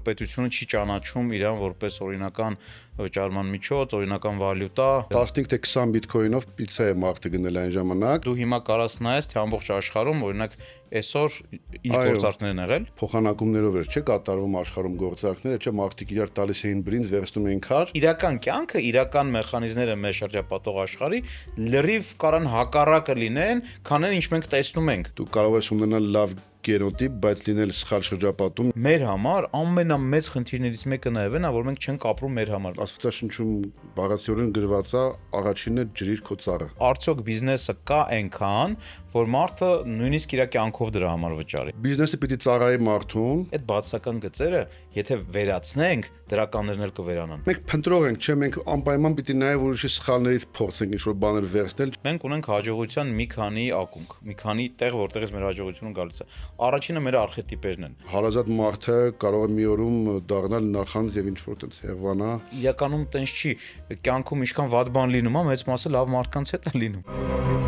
պետությունը չի ճանաչում իրան որպես օրինական վճարման միջոց, օրինական վալյուտա։ 15 թե 20 բիտքոինով պիցցա է մարդը գնել այն ժամանակ։ Դու հիմա կարաս նայես, թե ամբողջ աշխարհում օրինակ այսօր ինչ գործարքներ են եղել։ Փոխանակումներով էր, չէ՞ կատարվում աշխարհում գործարքները, չէ՞ մարդիկ իրար տալիս էին բրինձ, վերցնում էին քար։ Իրական կյանքը, իրական մեխանիզմները մեր շրջապատող աշխարհի լրիվ կարան հակառակը լինեն, քան այն ինչ մենք տեսնում ենք։ Դու կարող ես ունենալ լավ գենոտիպ, բայց լինել սխալ շրջապատում։ Մեր համար ամենամեծ խնդիրներից մեկը նաև է նա, որ մենք չենք ապրում մեր համար։ Աստվածաշնչում բաղացիորեն գրված է առաջինը ջրիր քո ծառը։ Արդյոք բիզնեսը կա այնքան, որ մարդը նույնիսկ իր կյանքով դրա համար վճարի։ Բիզնեսը պիտի ծառայի մարդուն։ Այդ բացասական գծերը, եթե վերացնենք, դրականներն էլ կվերանան։ Մենք փնտրող ենք, չէ՞, մենք անպայման պիտի նաև ուրիշի սխալներից փորձենք ինչ-որ բաներ վերցնել։ Մենք ունենք հաջողության մի քանի ակունք, մի քանի տեղ, որտեղից մեր հաջողությունը գալիս է։ Առաջինը մեր արխետիպերն են։ Հարազատ մարդը կարող է մի օրում դառնալ նախանձ եւ ինչ-որ տենց հեղվանա։ Իրականում տենց չի, կյանքում ինչքան վատ բան լինում է, մեծ մասը լավ մարդկանց հետ է լինում։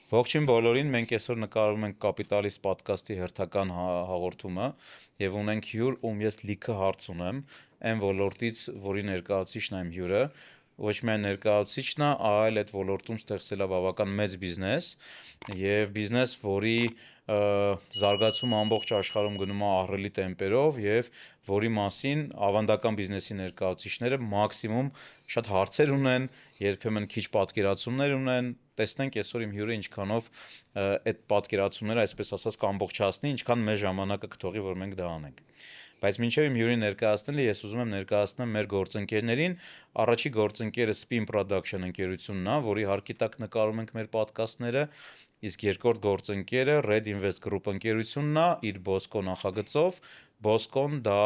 Ողջույն բոլորին, մենք այսօր նկարում ենք Կապիտալիստ պոդքասթի հերթական հաղորդումը եւ ունենք հյուր, ում ես լիքը հարց ունեմ, այն ոլորտից, որի ներկայացուցիչն եմ հյուրը, ոչ միայն ներկայացուցիչն է, այլ այդ ոլորտում ստեղծել է բավական մեծ բիզնես եւ բիզնես, որի զարգացումը ամբողջ աշխարհում գնում է ահռելի տեմպերով եւ որի մասին ավանդական բիզնեսի ներկայացուցիչները մաքսիմում շատ հարցեր ունեն, երբեմն քիչ պատկերացումներ ունեն։ Տեսնենք այսօր իմ հյուրը ինչքանով այդ պատկերացումները, այսպես ասած, կամբողջացնի, ինչքան մեր ժամանակը կթողի, որ մենք դա անենք։ Բայց մինչև իմ հյուրին ներկայացնելը ես ուզում եմ ներկայացնել մեր գործընկերներին։ Առաջի գործընկերը Spin Production ընկերությունն է, որի հարկի տակ նկարում ենք մեր պոդքասթները, իսկ երկրորդ գործընկերը Red Invest Group ընկերությունն է, իր Bosco նախագծով։ Bosco-ն դա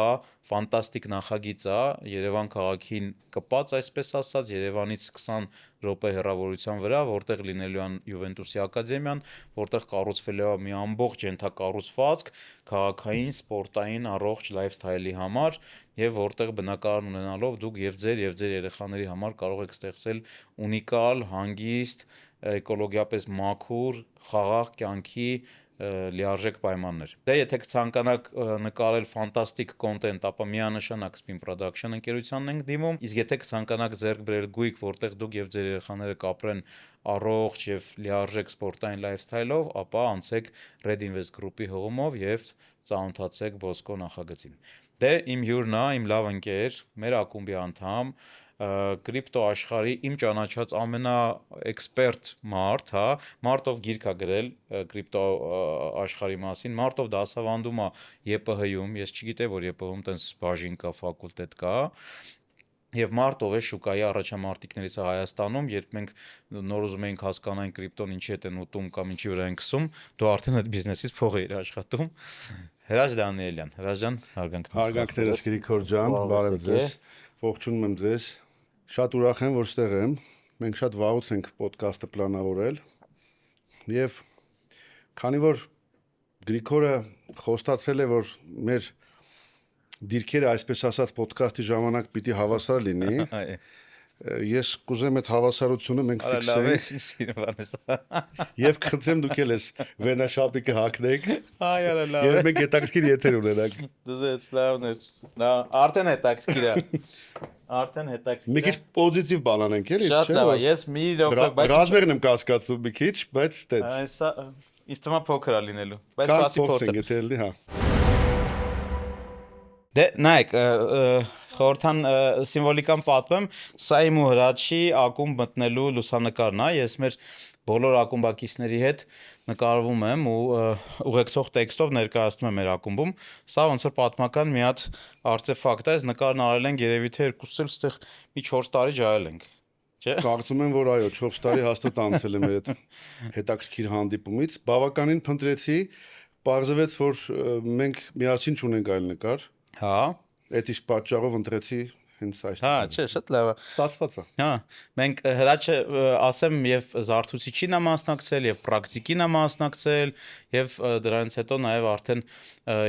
ֆանտաստիկ նախագիծ է, Երևան քաղաքին կպած, այսպես ասած, Երևանից 20 րոպե հեռավորության վրա, որտեղ լինելու է Յուվենտուսի ակադեմիան, որտեղ կառուցվելու է մի ամբողջ ենթակառուցվածք քաղաքային, սպորտային, առողջ լայֆսթայլի համար, եւ որտեղ բնակարան ունենալով դուք եւ ձեր երեխաների համար կարող եք ստեղծել ունիկալ, հանգիստ, էկոլոգիապես մաքուր, խաղաղ կյանքի լիարժեք պայմաններ։ Դե եթե կցանկանաք նկարել ֆանտաստիկ կոնտենտ, ապա միանշանակ Spin Production ընկերությանն ենք դիմում, իսկ եթե կցանկանաք ձեռք բերել գույք, որտեղ դուք եւ ձեր երեխաները կապրեն առողջ եւ լիարժեք սպորտային լայֆսթայլով, ապա անցեք Red Invest Group-ի հողմով եւ ծանոթացեք Bosco նախագծին։ Դե իմ հյուրն է, իմ լավ ընկեր, մեր ակումբի անդամ, կրիպտո աշխարհի իմ ճանաչած ամենաէքսպերտ մարդ, հա, Մարտով գիրք է գրել կրիպտո աշխարհի մասին, Մարտով դասավանդում է ԵՊՀ-ում, ես չգիտեի, որ ԵՊՀ-ում տենց բաժին կա, ֆակուլտետ կա, եւ Մարտով է շուկայի առաջամարտիկներից է Հայաստանում, երբ մենք նոր ուզում էինք հասկանալ կրիպտոն ինչի հետ են ուտում կամ ինչի վրա են քսում, դու արդեն այդ բիզնեսից փող էիր աշխատում։ Հրաչ Դանիելյան, Հրաչ ջան, հարգանքներս Գրիգոր ջան, բարև ձեզ, ողջունում եմ ձեզ, շատ ուրախ եմ, որ ստեղ եմ, մենք շատ վաղուց ենք պոդքասթը պլանավորել եւ քանի որ Գրիգորը խոստացել է, որ մեր դիրքերը, այսպես ասած, պոդքասթի ժամանակ պիտի հավասար լինի, ես կուզեմ այդ հավասարությունը մենք ֆիքսենք։ Եվ կխնդրեմ դուք էլ ես վենաշապիկը հագնեք։ Այ արա լավ։ Եվ մենք հետաքրքիր եթեր ունենանք։ Դզեց լավն է։ Դա արդեն հետաքրքիր է։ Արդեն հետաքրքիր է։ Մի քիչ պոզիտիվ բան անենք, էլի, չէ՞։ Շատ լավ, ես մի րոպե, բայց ռազմերն եմ կասկածում մի քիչ, բայց տենց։ Այսա ինձ թվում է փոքր է լինելու, բայց սպասի փորձը։ Եթերլի, հա։ Դե նայեք, խորհրդան սիմվոլիկան պատվեմ, սա իմ ու Հրաչի ակումբ մտնելու լուսանկարն է, ես մեր բոլոր ակումբակիցների հետ նկարվում եմ ու ուղեկցող տեքստով ներկայացնում եմ մեր ակումբում, սա ոնց որ պատմական մի հատ արտեֆակտ է, այս նկարն արել ենք երևի թե երկուսս էլ ստեղ մի 4 տարի ջայել ենք, չէ՞։ Կարծում եմ, որ այո, 4 տարի հաստատ անցել է մեր այդ հետաքրքիր հանդիպումից, բավականին փնտրեցի, պարզվեց, որ մենք միասին չունենք այլ նկար։ Հա։ Այդ իսկ պատճառով ընտրեցի հենց այս Հա, չէ, շատ լավ է։ ստացված է։ Հա, մենք հրաչը ասեմ եւ զարթուցիչին է մասնակցել եւ պրակտիկին է մասնակցել եւ դրանից հետո նաեւ արդեն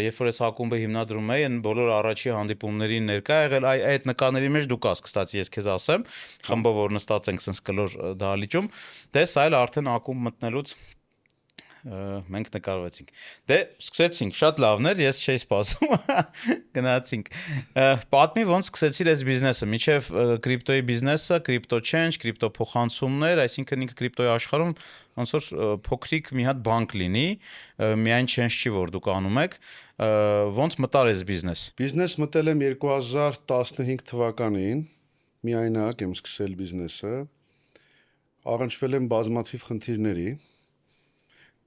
երբ որ այս ակումբը հիմնադրում էի, այն բոլոր առաջի հանդիպումներին ներկա եղել, այդ նկարների մեջ դու կաս, կստացի ես քեզ ասեմ, խմբով որ նստած ենք sense կլոր դահլիճում, դες այլ արդեն ակումբ մտնելուց մենք նկարվեցինք։ Դե սկսեցինք, շատ լավն էր, ես չէի սպասում։ Գնացինք։ Պատմի ոնց սկսեցիր այս բիզնեսը, միջև կրիպտոյի բիզնեսը, կրիպտո change, կրիպտո փոխանցումներ, այսինքն ինքը կրիպտոյի աշխարհում ոնց որ փոքրիկ մի հատ բանկ լինի, միայն change չի որ դուք անում եք, ոնց մտար այս բիզնես։ Բիզնես մտել եմ 2015 թվականին, միայնակ եմ սկսել բիզնեսը, առնչվել եմ բազմաթիվ խնդիրների,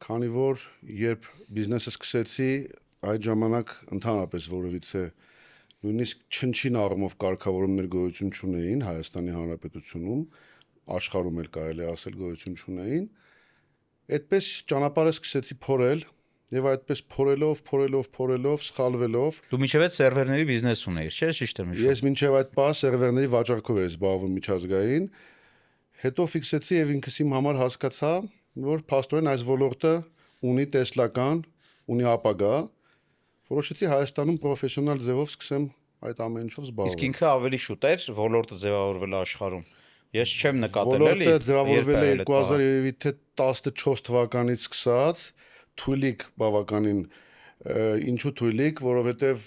քանի որ երբ բիզնեսը սկսեցի, այդ ժամանակ ընդհանրապես որևիցե նույնիսկ չնչին առումով կարգավորումներ գոյություն չունեին Հայաստանի Հանրապետությունում, աշխարհում էլ կարելի ասել գոյություն չունեին, այդպես ճանապարհը սկսեցի փորել եւ այդպես փորելով, սխալվելով Դու միջև այդ սերվերների բիզնես ունեիր, չէ՞, ճիշտ եմ հիշում։ Ես մինչև այդ պահ սերվերների վաճառքով էի զբաղվում միջազգային, հետո ֆիքսեցի եւ ինքս իմ համար հասկացա, որ փաստորեն այս ոլորտը ունի տեսլական, ունի ապագա, որոշեցի Հայաստանում պրոֆեսիոնալ ձևով սկսեմ այդ ամեն ինչով զբաղվել։ Իսկ ինքը ավելի շուտ էր ոլորտը ձևավորվել աշխարհում։ Ես չեմ նկատել էլի։ Ոլորտը ձևավորվել է 2014 թվականից սկսած, թույլիկ բավականին ինչու թույլիկ, որովհետև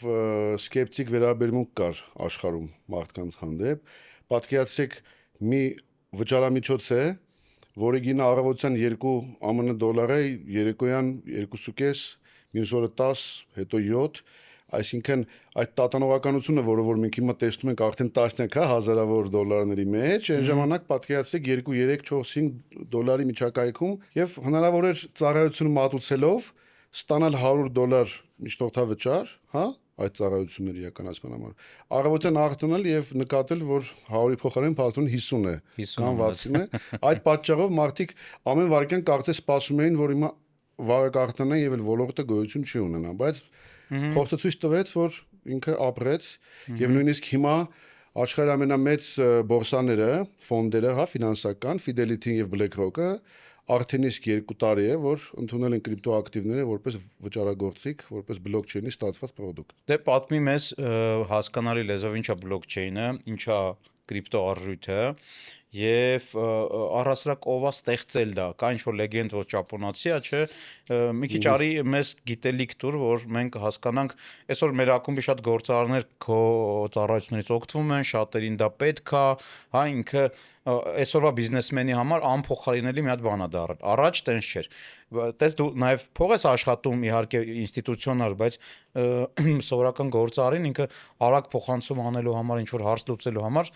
սկեպտիկ վերաբերմունք կար աշխարհում մարդկանց հանդեպ։ Պատկերացրեք մի վճարամիջոց է, որի գինը առավոտյան 2 ԱՄՆ դոլար է, երեկոյան 2.5, մյուս օրը 10, հետո 7, այսինքն այդ տատանողականությունը, որ մենք հիմա տեսնում ենք արդեն տասնյակ հազարավոր դոլարների մեջ, այն ժամանակ պատկերացրեք 2, 3, 4, 5 դոլարի միջակայքում եւ հնարավոր էր ծառայությունը մատուցելով ստանալ $100 միջնորդավճար, հա, այդ ծառայությունների իրականացման համար։ Առավոտյան արտոնել եւ նկատել, որ 100-ի փոխարեն փաստորեն 50 է, կամ 60 է։ Այդ պատճառով մարդիկ ամեն վարքյան կարծես սպասում էին, որ հիմա վարը կարտանա եւ ոլորտը գոյություն չի ունենա, բայց փորձը ցույց տվեց, որ ինքը ապրեց եւ նույնիսկ հիմա աշխարհի ամենամեծ բորսաները, ֆոնդերը, հա, ֆինանսական, Fidelity-ն եւ BlackRock-ը արդեն իսկ 2 տարի է, որ ընդունել են կրիպտոակտիվները որպես վճարագործիկ, որպես բլոկչեյնի ստացված product։ Դե պատմի մեզ հասկանալի լեզվով ինչա բլոկչեյնը, ինչա կրիպտո արժույթը եւ առհասարակ ով է ստեղծել դա, կա ինչ որ լեգենդ որ ճապոնացի է, չէ, մի քիչ արի մեզ գիտելիք տուր, որ մենք հասկանանք, այսօր մեր ակումբի շատ գործարարներ քո ծառայություններից օգտվում են, շատերին դա պետք է, հա, ինքը այսօրվա բիզնեսմենի համար անփոխարինելի մի հատ բան է դառել։ Առաջ տենց չէր։ Տես դու նաև փող ես աշխատում իհարկե ինստիտուցիոնալ, բայց սովորական գործարարին ինքը արագ փոխանցում անելու համար, ինչ որ հարց լուծելու համար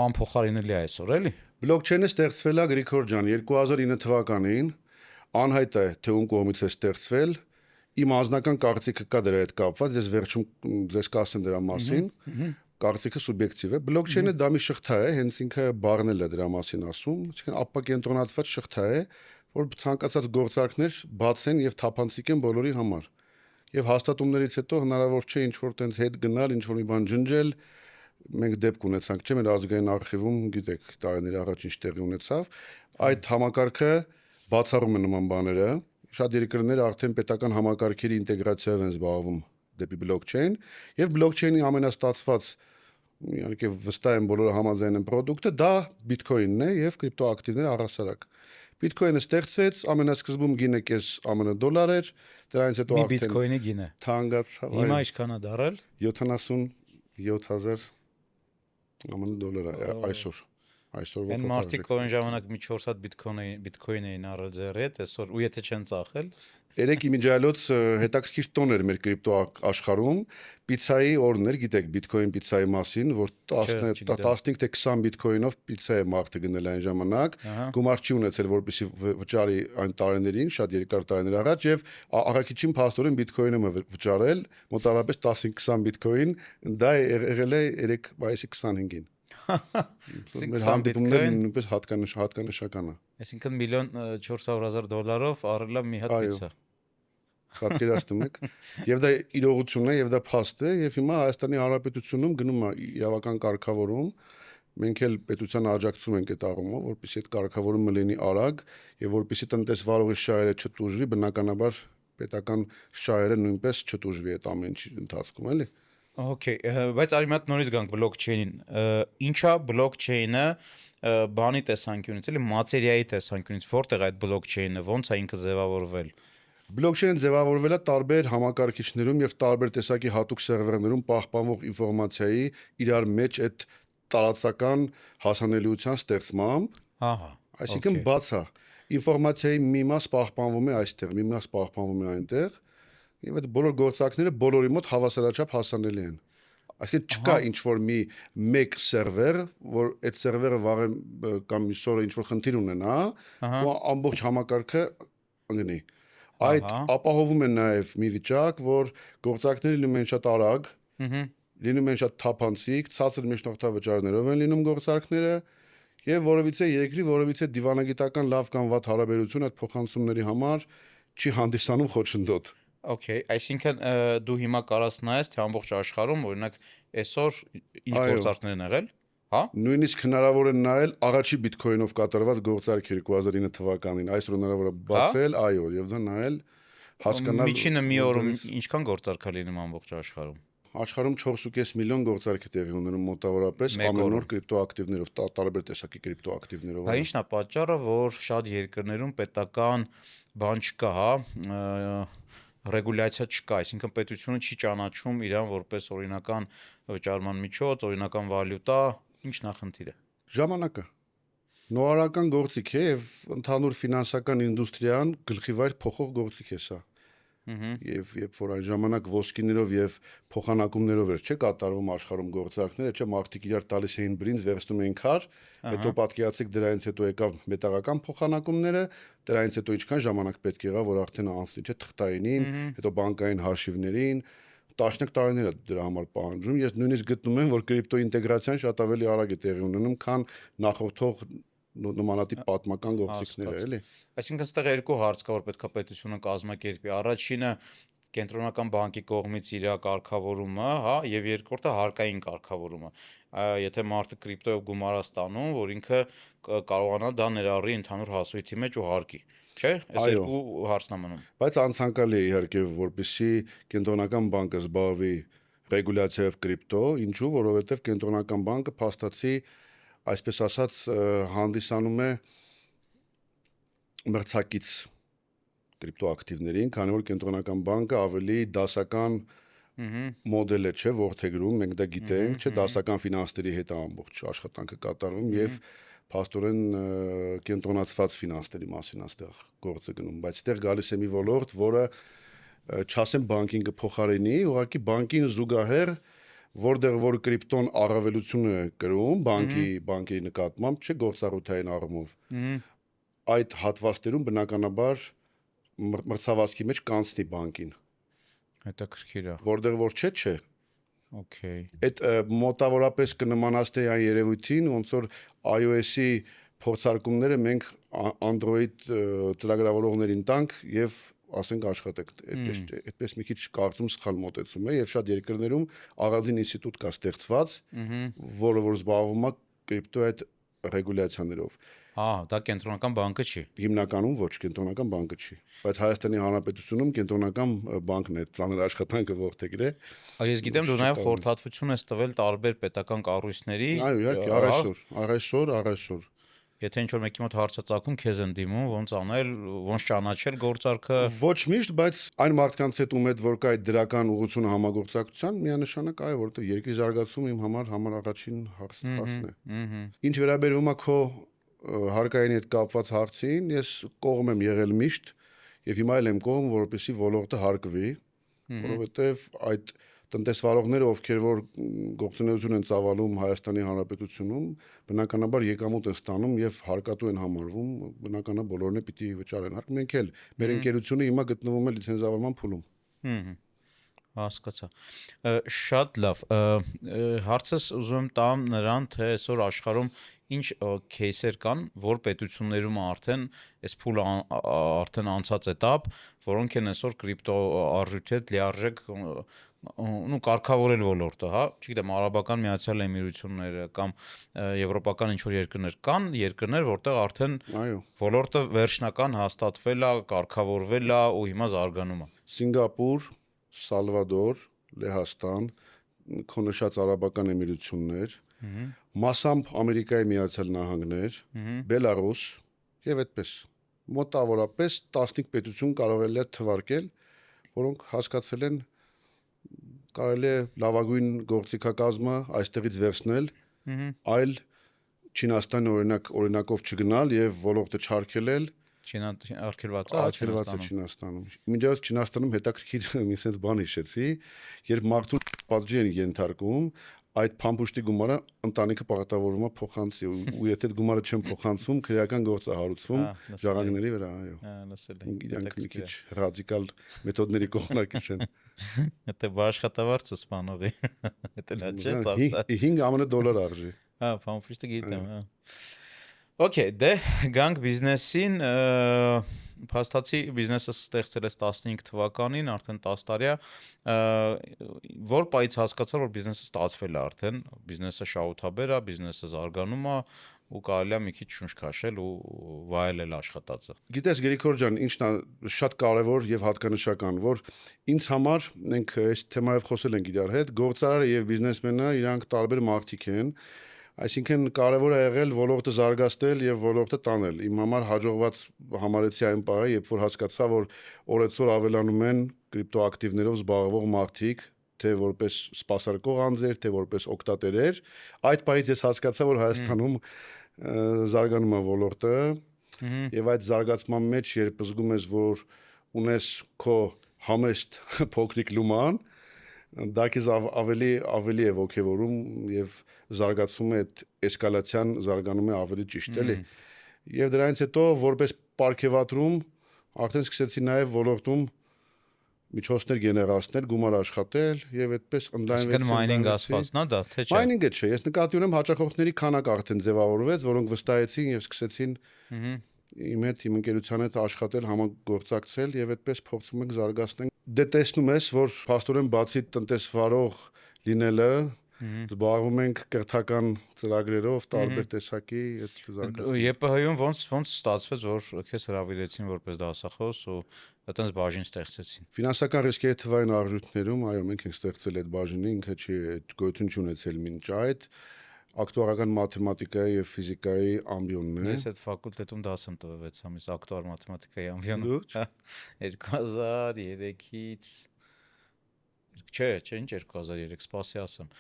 անփոխարինելի է այսօր, էլի։ Բլոկչեյնը ստեղծվել է Գրիգոր ջան 2009 թվականին, անհայտ է թե ում կողմից է ստեղծվել։ Իմ անձնական կարծիքը կա դրա հետ կապված, ես վերջում ձեզ կասեմ դրա մասին։ Կարծիքը սուբյեկտիվ է։ Բլոկչեյնը դա մի շղթա է, հենց ինքը բառն էլ է դրա մասին ասում, այսինքն ապակենտրոնացված շղթա է, որ ցանկացած գործարքներ բացեն եւ թափանցիկեն բոլորի համար։ Եվ հաստատումներից հետո հնարավոր չէ ինչ որ տենց հետ գնալ, ինչ որ մի բան ջնջել։ Մենք դեպք ունեցանք, չէ՞, մեր ազգային արխիվում, գիտեք, տարիներ առաջ ինչ տեղի ունեցավ, այդ համակարգը բացառում է նման բաները։ Շատ երկրներ արդեն պետական համակարգերի ինտեգրացիայով են զբաղվում դեպի բլոկչեյն, եւ բլոկչեյնի ամենաստացված իհարկե վստահ եմ բոլորը համաձայն են product-ը, դա Bitcoin-ն է եւ կրիպտոակտիվները առհասարակ։ Bitcoin-ը ստեղծվեց, ամենասկզբում գինը կես ԱՄՆ դոլար էր, դրանից հետո Մի արդեն Bitcoin-ի գինը թանկացավ։ հիմա ինչքան է դարել 77000 ԱՄՆ դոլար է այսօրվա Այն մարդիկ ով այն ժամանակ մի 4 հատ Bitcoin էին առել ձեռի հետ, այսօր ու եթե չեն ծախել Երեք իմիջիալոց հետաքրքիր տոն էր մեր կրիպտո աշխարհում, պիցայի օրն էր, գիտեք, Bitcoin պիցայի մասին, որ 15 թե 20 Bitcoin-ով պիցա է մարդը գնել այն ժամանակ, գումար չի ունեցել, որպեսզի վճարի այն տարիներին, շատ երկար տարիներ առաջ, եւ աղաքիչին փաստորեն Bitcoin-ը վճարել, մոտավորապես 15-20 Bitcoin, դա եղել է 3 մայիսի 25-ին։ Մեր հանդիպումները նույնպես հատկանշական է։ Այսինքն $1,400,000 առել է մի հատ պիցա։ պատկերացնում եք։ Եվ դա իրողություն է, եւ դա փաստ է, եւ հիմա Հայաստանի Հանրապետությունում գնում է իրավական կարգավորում։ Մենք էլ պետության աջակցում ենք այդ առումով, որպեսզի այդ կարգավորումը լինի արագ եւ որպեսզի տնտեսվարողի շահերը չտուժվի, բնականաբար պետական շահերը նույնպես չտուժվի այդ ամեն ինչի ընթացքում, էլի։ Okay, բայց արի մատ նորից գանք բլոկչեյնին։ Ինչա բլոկչեյնը բանի տեսանկյունից, էլի մատերիայի տեսանկյունից, որտեղ է այդ բլոկչեյնը, ոնց է ինքը ձևավորվել։ Բլոկչեյնը ձևավորվել է տարբեր համակարգիչներում եւ տարբեր տեսակի հատուկ սերվերներում պահպանվող ինֆորմացիայի իրար մեջ այդ տարածական հասանելիության ստեղծմամբ, Ահա, այսինքն բաց է։ Ինֆորմացիայի մի մաս պահպանվում է այստեղ, մի մաս պահպանվում է այնտեղ, եւ այդ բոլոր գործակները բոլորի մոտ հավասարաչափ հասանելի են։ Այսինքն չկա ինչ որ մի մեկ սերվեր, որ այդ սերվերը վաղը կամ միսօրը ինչ որ խնդիր ունենա, ու ամբողջ համակարգը ընկնի։ Այդ ապահովում է նաեւ մի վիճակ, որ գործակները լինում են շատ արագ, լինում են շատ թափանցիկ, ցածր միջնորդավճարներով են լինում գործարքները, եւ որովիցե երկրի որովիցե դիվանագիտական լավ կամ վատ հարաբերություն այդ փոխանցումների համար չի հանդիսանում խոչընդոտ։ Okay, այսինքն դու հիմա կարաս նայես, թե ամբողջ աշխարհում, օրինակ, այսօր ինչ գործարքներ են եղել, հա? Նույնիսկ հնարավոր է նայել առաջի բիթքոինով կատարված գործարք 2009 թվականին, այսօր հնարավոր է բացել, այո, եւ դա նայել, հասկանալ։ Միջինը մի օրում ինչքան գործարք է լինում ամբողջ աշխարհում։ Աշխարհում 4.5 միլիոն գործարք է տեղի ունենում մոտավորապես ամեն օր կրիպտոակտիվներով, տարբեր տեսակի կրիպտոակտիվներով։ Բա ի՞նչն է պատճառը, որ շատ երկրներում պետական բան չկա, հա, ռեգուլյացիա չկա, այսինքն պետությունը չի ճանաչում իրան որպես օրինական վճարման միջոց, օրինական վալյուտա, ինչն է խնդիրը։ Ժամանակը նորարարական գործիք է եւ ընդհանուր ֆինանսական ինդուստրիան գլխիվայր փոխող գործիք է սա։ Եվ երբ որ այն ժամանակ ոսկիներով եւ փոխանակումներով էր, չէ, կատարվում աշխարհում գործարքները, չէ, մարդիկ իրար տալիս էին բրինձ, վերցնում էին քար, հետո պատկերացիք դրանից հետո եկավ մետաղական փոխանակումները, դրանից հետո ինչքան ժամանակ պետք եղավ, որ արդեն անցնի, չէ, թղթայինին, հետո բանկային հաշիվներին, տասնյակ տարիներ է դրա համար պահանջում։ Ես նույնիսկ գտնում եմ, որ կրիպտո ինտեգրացիան շատ ավելի արագ է տեղի ունենում, քան նախորդող նմանատիպ պատմական գործիքները, էլի։ Այսինքն այստեղ երկու հարց կա, որ պետքա պետությունը կազմակերպի։ Առաջինը կենտրոնական բանկի կողմից իր կարգավորումը, հա, եւ երկրորդը հարկային կարգավորումը։ Եթե մարդը կրիպտոյով գումար է ստանում, որ ինքը կարողանա դա ներառի ընդհանուր հասույթի մեջ ու հարկի, չէ՞։ Այս երկու հարցն է մնում։ Բայց անցանկալի է իհարկե, որպեսզի կենտրոնական բանկը զբաղվի ռեգուլյացիայով կրիպտո, ինչու, որովհետեւ կենտրոնական բանկը փաստացի այսպես ասած հանդիսանում է մրցակից կրիպտոակտիվներին, քանի որ կենտրոնական բանկը ավելի դասական մոդել է, չէ, ворթեգրում, մենք դա գիտենք, չէ, դասական ֆինանսների հետ ամբողջ աշխատանքը կատարվում եւ փաստորեն կենտրոնացված ֆինանսների մասին այստեղ գործը գնում, բայց այստեղ գալիս է մի ոլորտ, որը չասեմ բանկին կփոխարինի, ուղղակի բանկին զուգահեռ որտեղ որ կրիպտոն առավելություն է կրում բանկի նկատմամբ, չէ, գործառութային առումով։ Այդ հատվածներում բնականաբար մրցավազքի մեջ կանցնի բանկին։ Հետաքրքիր է։ Որտեղ որ չէ։ Okay։ Այդ մոտավորապես կնմանացնի այն երևույթին, ոնց որ iOS-ի փորձարկումները մենք Android ծրագրավորողներին տանք եւ ասենք աշխատեք, այդպես մի քիչ կարծում սխալ մոտեցում է եւ շատ երկրներում առանձին ինստիտուտ կա ստեղծված, որը որ զբաղվում է կրիպտո այդ ռեգուլյացիաներով։ Դա կենտրոնական բանկը չի։ Հիմնականում ոչ, կենտրոնական բանկը չի, բայց Հայաստանի Հանրապետությունում կենտրոնական բանկն է ծանր աշխատանքը ողջերգ է։ Ես գիտեմ, դու նաև խորհրդատվություն ես տվել տարբեր պետական կառույցների։ Այո, իհարկե, առայսօր։ Եթե ինչ-որ մեկի մոտ հարց է ծագում, քեզ են դիմում, ոնց անել, ոնց ճանաչել գործարքը։ Ոչ միշտ, բայց այն մարդկանց հետ ում հետ որ կա այդ դրական ուղղությունը համագործակցության, միանշանակ այո, որովհետև երկրի զարգացումը իմ համար առաջին հարցն է։ Ինչ վերաբերում է քո հարկային հետ կապված հարցին, ես կողմ եմ եղել միշտ եւ հիմա էլ եմ կողմ, որպեսզի ոլորտը հարկվի, որովհետև այդ տնտեսվարողները, ովքեր որ գործունեություն են ծավալում Հայաստանի Հանրապետությունում, բնականաբար եկամուտ են ստանում եւ հարկատու են համարվում, բնականաբար բոլորն է պիտի վճարեն հարկ։ Մենք էլ մեր ընկերությունը հիմա գտնվում է լիցենզավորման փուլում։ Հասկացա։ Շատ լավ։ Հարցս ուզում եմ տամ նրան, թե այսօր աշխարհում ինչ кейսեր կան, որ պետություններում արդեն այս փուլը արդեն անցած этап, որոնք են այսօր կրիպտո արժույթի հետ լիարժեք կարգավորել ոլորտը, հա, չգիտեմ, Արաբական Միացյալ Էմիրությունները կամ եվրոպական ինչ-որ երկրներ կան, երկրներ, որտեղ արդեն ոլորտը վերջնական հաստատվել է, կարգավորվել է ու հիմա զարգանում է։ Սինգապուր, Սալվադոր, Լեհաստան, քո նշած Արաբական Էմիրություններ, մասամբ Ամերիկայի Միացյալ Նահանգներ, Բելարուս եւ այդպես։ Մոտավորապես 15 պետություն կարող է թվարկել, որոնք հասկացել են կարելի է լավագույն գործիքակազմը այստեղից վերցնել, այլ Չինաստանի օրինակով չգնալ եւ ոլորտը չարգելել, Արգելված է Չինաստանում։ Միջազգային Չինաստանում հետաքրքիր մի sense բան հիշեցի, երբ մարդուն պատժի են ենթարկում, այդ փամփուշտի գումարը ընտանիքը պարտավորվում է փոխանցի, ու եթե այդ գումարը չեն փոխանցում, քրեական գործ է հարուցվում ժառանգների վրա, այո։ Լսել եմ։ Իրանք մի քիչ ռադիկալ մեթոդների կողմնակից են։ Եթե աշխատավարձը սպանողի, եթե նա չէ, ծախսա։ $5 արժի։ Հա, փամփուշտը գիտեմ, հա։ Okay, դե գանք բիզնեսին, փաստացի բիզնեսը ստեղծել ես 15 թվականին, արդեն 10 տարի է, որ պայից հասկացա, որ բիզնեսը ստացվել է արդեն, բիզնեսը շահութաբեր է, բիզնեսը զարգանում է ու կարելի է մի քիչ շունչ քաշել ու վայելել աշխատածը։ Գիտես Գրիգոր ջան, ինչն է շատ կարևոր եւ հատկանշական, որ ինձ համար մենք այս թեմայով խոսել ենք իրար հետ, գործարարը եւ բիզնեսմենը իրանք տարբեր մարդիկ են։ Այսինքն կարևոր է եղել ոլորտը զարգացնել եւ ոլորտը տանել։ Իմ համար հաջողված համարեցի այն պահը, երբ որ հասկացա, որ օրեցօր ավելանում են կրիպտոակտիվներով զբաղվող մարդիկ, թե որպես սպասարկող անձեր, թե որպես օգտատերեր։ Այդ պահից ես հասկացա, որ Հայաստանում զարգանում է ոլորտը եւ այդ զարգացման մեջ երբ զգում ես, որ ունես քո համեստ փոքրիկ լուման, դա քեզ ավելի է ոգևորում եւ զարգացում է այդ էսկալացիան, զարգանում է ավելի ճիշտ էլի։ Եվ դրանից հետո որպես պարգևատրում արդեն սկսեցի նաեւ ոլորտում միջոցներ գեներացնել, գումար աշխատել եւ այդպես ընդլայնվեց։ Մայնինգ ասվածն է դա, թե չէ։ Մայնինգը չէ, ես նկատի ունեմ հաճախորդների քանակ արդեն ձևավորվեց, որոնք վստահեցին եւ սկսեցին իմ հետ, իմ ընկերության հետ աշխատել, համագործակցել եւ այդպես փորձում ենք զարգացնել։ Դե տեսնում ես, որ փաստորեն բացի տնտեսվարող լինելը, զբաղվում ենք կրթական ծրագրերով, տարբեր տեսակի այդ զարգացում։ ԵՊՀ-ում ոնց ստացվեց, որ քեզ հրավիրեցին որպես դասախոս ու այդտենց բաժին ստեղծեցին։ Ֆինանսական ռիսկերի թվային արժույթներում, այո, մենք ենք ստեղծել այդ բաժինը, ինքը չի գոյություն չունեցել մինչ այդ ակտուարական մաթեմատիկայի եւ ֆիզիկայի ամբիոնն է։ Ես այդ ֆակուլտետում դաս եմ տվել 6 ամիս ակտուար մաթեմատիկայի ամբիոնում։ 2003-ից չէ, ինչ 2003, սպասի ասեմ։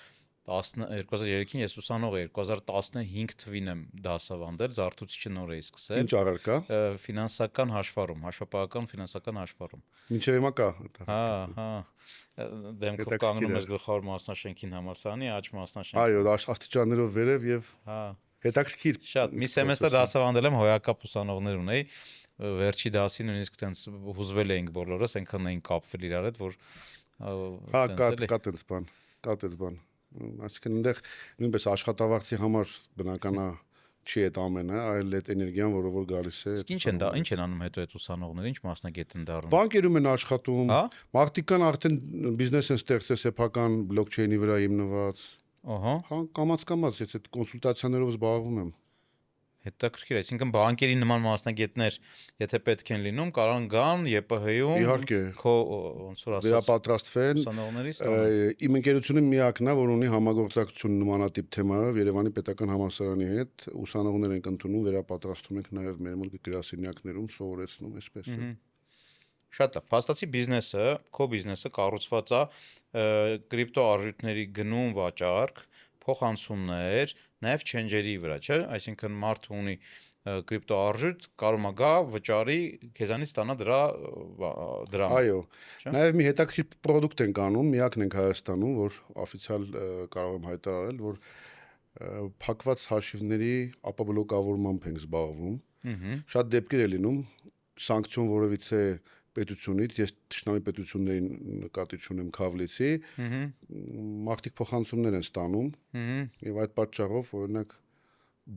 2003-ին ես ուսանող էի, 2015 թվին եմ դասավանդել, զարթուցիչը նոր էի սկսել։ Ինչ առարկա։ Ֆինանսական հաշվառում, հաշվապահական ֆինանսական հաշվառում։ Մինչև հիմա կա։ Հա։ Դեմքով կանգնում ես գլխավոր մասնաշենքին համալսարանի աջ մասնաշենքին։ Այո, աստիճաններով վերև եւ հա հետաքրքիր։ Շատ մի սեմեստր դասավանդել եմ, հոյակապ ուսանողներ ունեի։ Վերջի դասին նույնիսկ տենց հուզվել էինք բոլորս, այնքան էինք կապվել իրար հետ, որ հա կա տենց բան։ Այսինքն այնտեղ նույնպես աշխատավարձի համար բնական է չի այդ ամենը, այլ այդ էներգիան, որը որ գալիս է։ Ինչ են անում հետո այդ ուսանողները, ինչ մասնագետ են դառնում։ Բանկերում են աշխատում։ Մարդիկ կան արդեն բիզնես են ստեղծել սեփական բլոկչեյնի վրա հիմնված։ Ահա։ Հա, կամաց, ես այդ կոնսուլտացիաներով զբաղվում եմ։ Հետաքրքիր, այսինքն բանկերի նման մասնագետներ, եթե պետք են լինում, կարող գան ԵՊՀ-ում, իհարկե, քո ոնց որ ասած, վերապատրաստվեն։ ուսանողների ստանան։ Իմ ընկերությունը միակն է, որ ունի համագործակցություն նմանատիպ թեմայով Երևանի պետական համալսարանի հետ, ուսանողներ ենք ընդունում, վերապատրաստում ենք նաև մեր մոտ գրասենյակներում սովորեցնում, այսպես։ Շատ լավ, փաստացի բիզնեսը, քո բիզնեսը կառուցված է կրիպտո արժույթների գնում, վաճառք, փոխանցումներ, նաև չենջերի վրա, չէ՞, այսինքն մարդը ունի կրիպտո արժույթ, կարող է գա վճարի, քեզանից ստանա դրա դրամ։ Այո, նաև մի հետաքրքիր պրոդուկտ ենք անում, միակն ենք Հայաստանում, որ օֆիցիալ կարող եմ հայտարարել, որ փակված հաշիվների ապաբլոկավորմամբ ենք զբաղվում։ Շատ դեպքեր է լինում, սանկցիոն որևիցե պետությունից, ես ճշտամի պետություններին նկատի ունեմ Քավլիցի, մարդիկ փոխանցումներ են ստանում, եւ այդ պատճառով օրինակ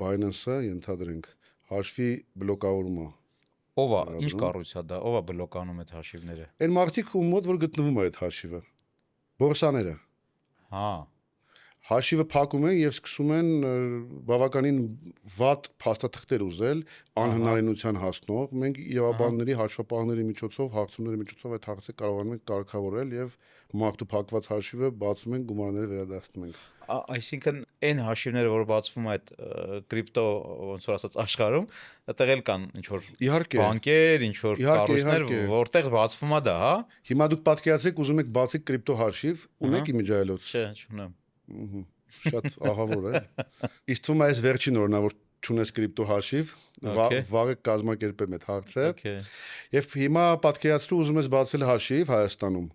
Binance-ը ենթադրենք հաշվի բլոկավորումը։ Ով է, ինչ կառույց է դա, ով է բլոկանում այդ հաշիվները։ Այն մարդիկ ում մոտ որ գտնվում է այդ հաշիվը։ Բորսաները։ Հա։ Հաշիվը փակում են եւ սկսում են բավականին վատ փաստաթղթեր ուզել անհնարինության հասնող։ Մենք իրավաբանների, հաշվապահների միջոցով, հաղթումների միջոցով այդ հարցը կարողանում ենք կարգավորել եւ մարդու փակված հաշիվը բացում ենք, գումարները վերադարձնում ենք։ Այսինքն այն հաշիվները, որ բացվում այդ կրիպտո, ոնց որ ասած աշխարհում, այդտեղ էլ կան ինչ որ բանկեր, ինչ որ կառույցներ, որտեղ բացվում է դա, հա։ Հիմա դուք պատկերացրեք, ուզում եք բացի կրիպտո հաշիվ, ունեք իմիջայլոց։ Չէ, չունեմ։ Շատ ահավոր է։ Իսկ թվում է այս վերջին օրնա որ չունես կրիպտո հաշիվ, վաղը կազմակերպեմ այդ հարցը։ Եվ հիմա պատկերացրու ուզում ես բացել հաշիվ Հայաստանում,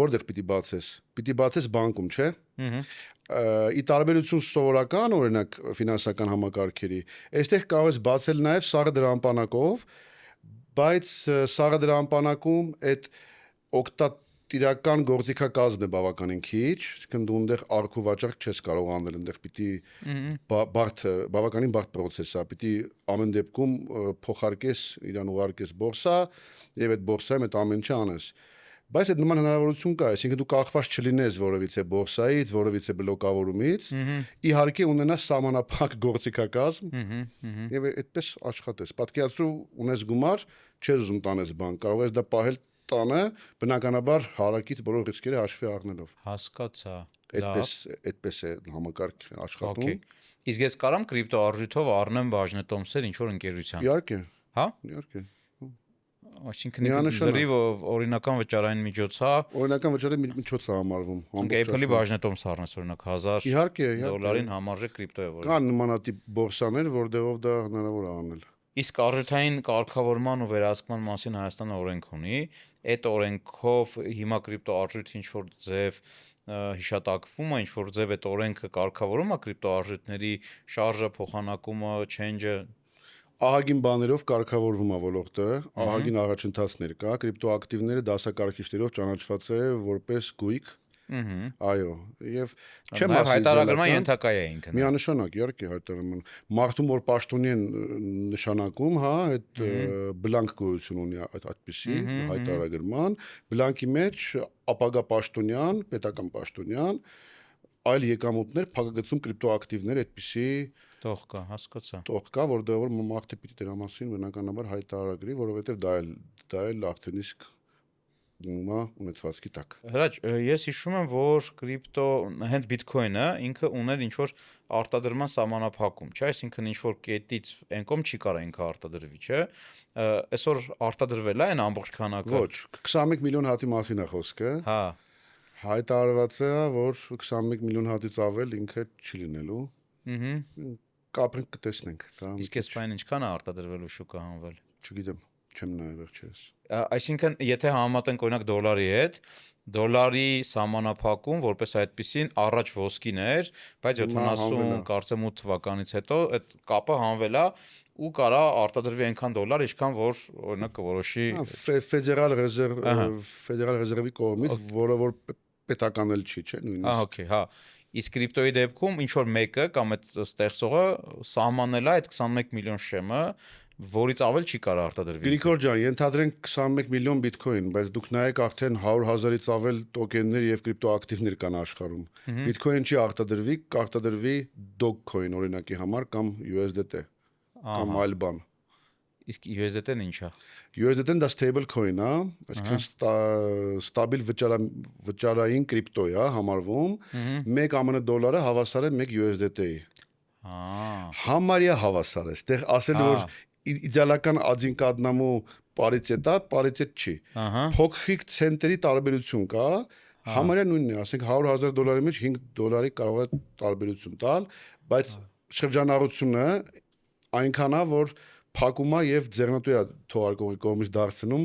որտեղ պիտի բացես։ Պիտի բացես բանկում, չէ՞։ Ի տարբերություն սովորական օրինակ ֆինանսական համակարգերի, այստեղ կարող ես բացել նաև սառը դրամապանակով, բայց սառը դրամապանակում այդ օգտատիրական գործիքակազմն է բավականին քիչ, այսինքն դու այնտեղ արքու վաճառք չես կարող անել, այնտեղ պիտի բավականին բարդ process է, պիտի ամեն դեպքում փոխարկես, իրան ուղարկես բորսա եւ այդ բորսայում այդ ամեն ինչը անես։ Բայց այդ նման հնարավորություն կա, այսինքն դու կախված չլինես որևիցե բորսայից, որևիցե բլոկավորումից, իհարկե ունենաս սահմանափակ գործիքակազմ եւ այդպես աշխատես։ Պատկերացրու ունես գումար, չես ուզում տանես բանկ, կարող ես դա պահել տանը, բնականաբար հարակից բոլոր ռիսկերը հաշվի առնելով։ Հասկացա։ Այդպես է համակարգ աշխատում։ Իսկ ես կարամ կրիպտո արժույթով առնեմ բաժնետոմսեր ինչ որ ընկերության։ Իհարկե։ Հա։ Իհարկե։ Այսինքն լրիվ օրինական վճարային միջոց է։ Օրինական վճարային միջոց է համարվում։ Apple-ի բաժնետոմս առնես օրինակ 1000 դոլարին համարժե կրիպտո է որ։ Կան նմանատիպ բորսաներ, որտեղով դա հնարավոր է անել։ Իսկ արժութային կարգավորման ու վերահսկման մասին Հայաստանը օրենք ունի, այդ օրենքով հիմա կրիպտո արժույթ ինչ որ ձև հիշատակվում է, ինչ որ ձև այդ օրենքը կարգավորում է կրիպտո արժույթների շարժը, փոխանակումը, change-ը։ Ահագին բաներով կարգավորվում է ոլորտը, ահագին առաջընթացներ կա, կրիպտո ակտիվները դասակարգիչներով ճանաչված է որպես գույք։ Այո, եւ չեմ ասի հայտարարման ենթակա է ինքն։ Միանշանակ, իհարկե հայտարարման։ Մարդում որ պաշտոնի են նշանակում, հա, այդ բլանկ գոյություն ունի այդպիսի հայտարարման, բլանկի մեջ ապագա պաշտոնյան, պետական պաշտոնյան, այլ եկամուտներ, փակագծում կրիպտո ակտիվներ այդպիսի տող կա, հասկացա։ Տող կա, որտեղ որ մարդը պիտի դրա մասին բնականաբար հայտարարագրի, որովհետեւ դա էլ արդեն իսկ նոմա ունեցվածքի տակ։ Հրաչ, ես հիշում եմ, որ կրիպտո հենց Bitcoin-ը ինքը ուներ ինչ որ արտադրման սահմանափակում, չէ՞, այսինքն ինչ որ կետից այն կողմ չի կարող ինքը արտադրվի, չէ՞։ Այսօր արտադրվել է այն ամբողջ քանակը։ Ոչ, 21 միլիոն հատի մասին է խոսքը։ Հա։ Հայտարարված է, որ 21 միլիոն հատից ավել ինքը չի լինելու։ Կապենք կտեսնենք, դա։ Իսկ այս բանը ինչքան է արտադրվելու շուկա հանվել։ Չգիտեմ, չեմ նայել վերջերս։ Այսինքն, եթե համեմատենք օրինակ դոլարի հետ, դոլարի սահմանափակում որպես այդպեսին առաջ ոսկին էր, բայց 70 կարծեմ 8 թվականից հետո այդ կապը հանվել է ու կարա արտադրվի այնքան դոլար, ինչքան որ օրինակ կորոշի ֆեդերալ ռեզերվի կողմից, որը որ պետական էլ չի, չէ՞, նույնիսկ։ Okay, հա։ Իսկ կրիպտոյի դեպքում ինչ որ մեկը կամ այդ ստեղծողը սահմանել է այդ 21 միլիոն շեմը, որից ավել չի կարող արտադրվի։ Գրիգոր ջան, ենթադրենք 21 միլիոն բիթքոին, բայց դուք նայեք արդեն 100,000-ից ավել տոկեններ եւ կրիպտո ակտիվներ կան աշխարհում։ Բիթքոին չի արտադրվի, կարտադրվի Dogecoin օրինակի համար կամ USDT կամ այլ բան։ Իսկ USDT-ն ի՞նչ է։ USDT-ն դա stable coin է, այսինքն ստաբիլ վճարային կրիպտո է համարվում, 1 ԱՄՆ դոլարը հավասար է 1 USDT-ի։ Համարյա հավասար է, այդտեղ ասել որ իդեալական ադին կադնամու պարիտետա, պարիտետ չի։ Փոքրիկ ցենտերի տարբերություն կա, համարյա նույնն է, ասենք 100,000 դոլարի մեջ 5 դոլարի կարող է տարբերություն տալ, բայց շրջանառությունը այնքան է, որ փակումա եւ ձեռնատու է թողարկողի կողմից դարձնում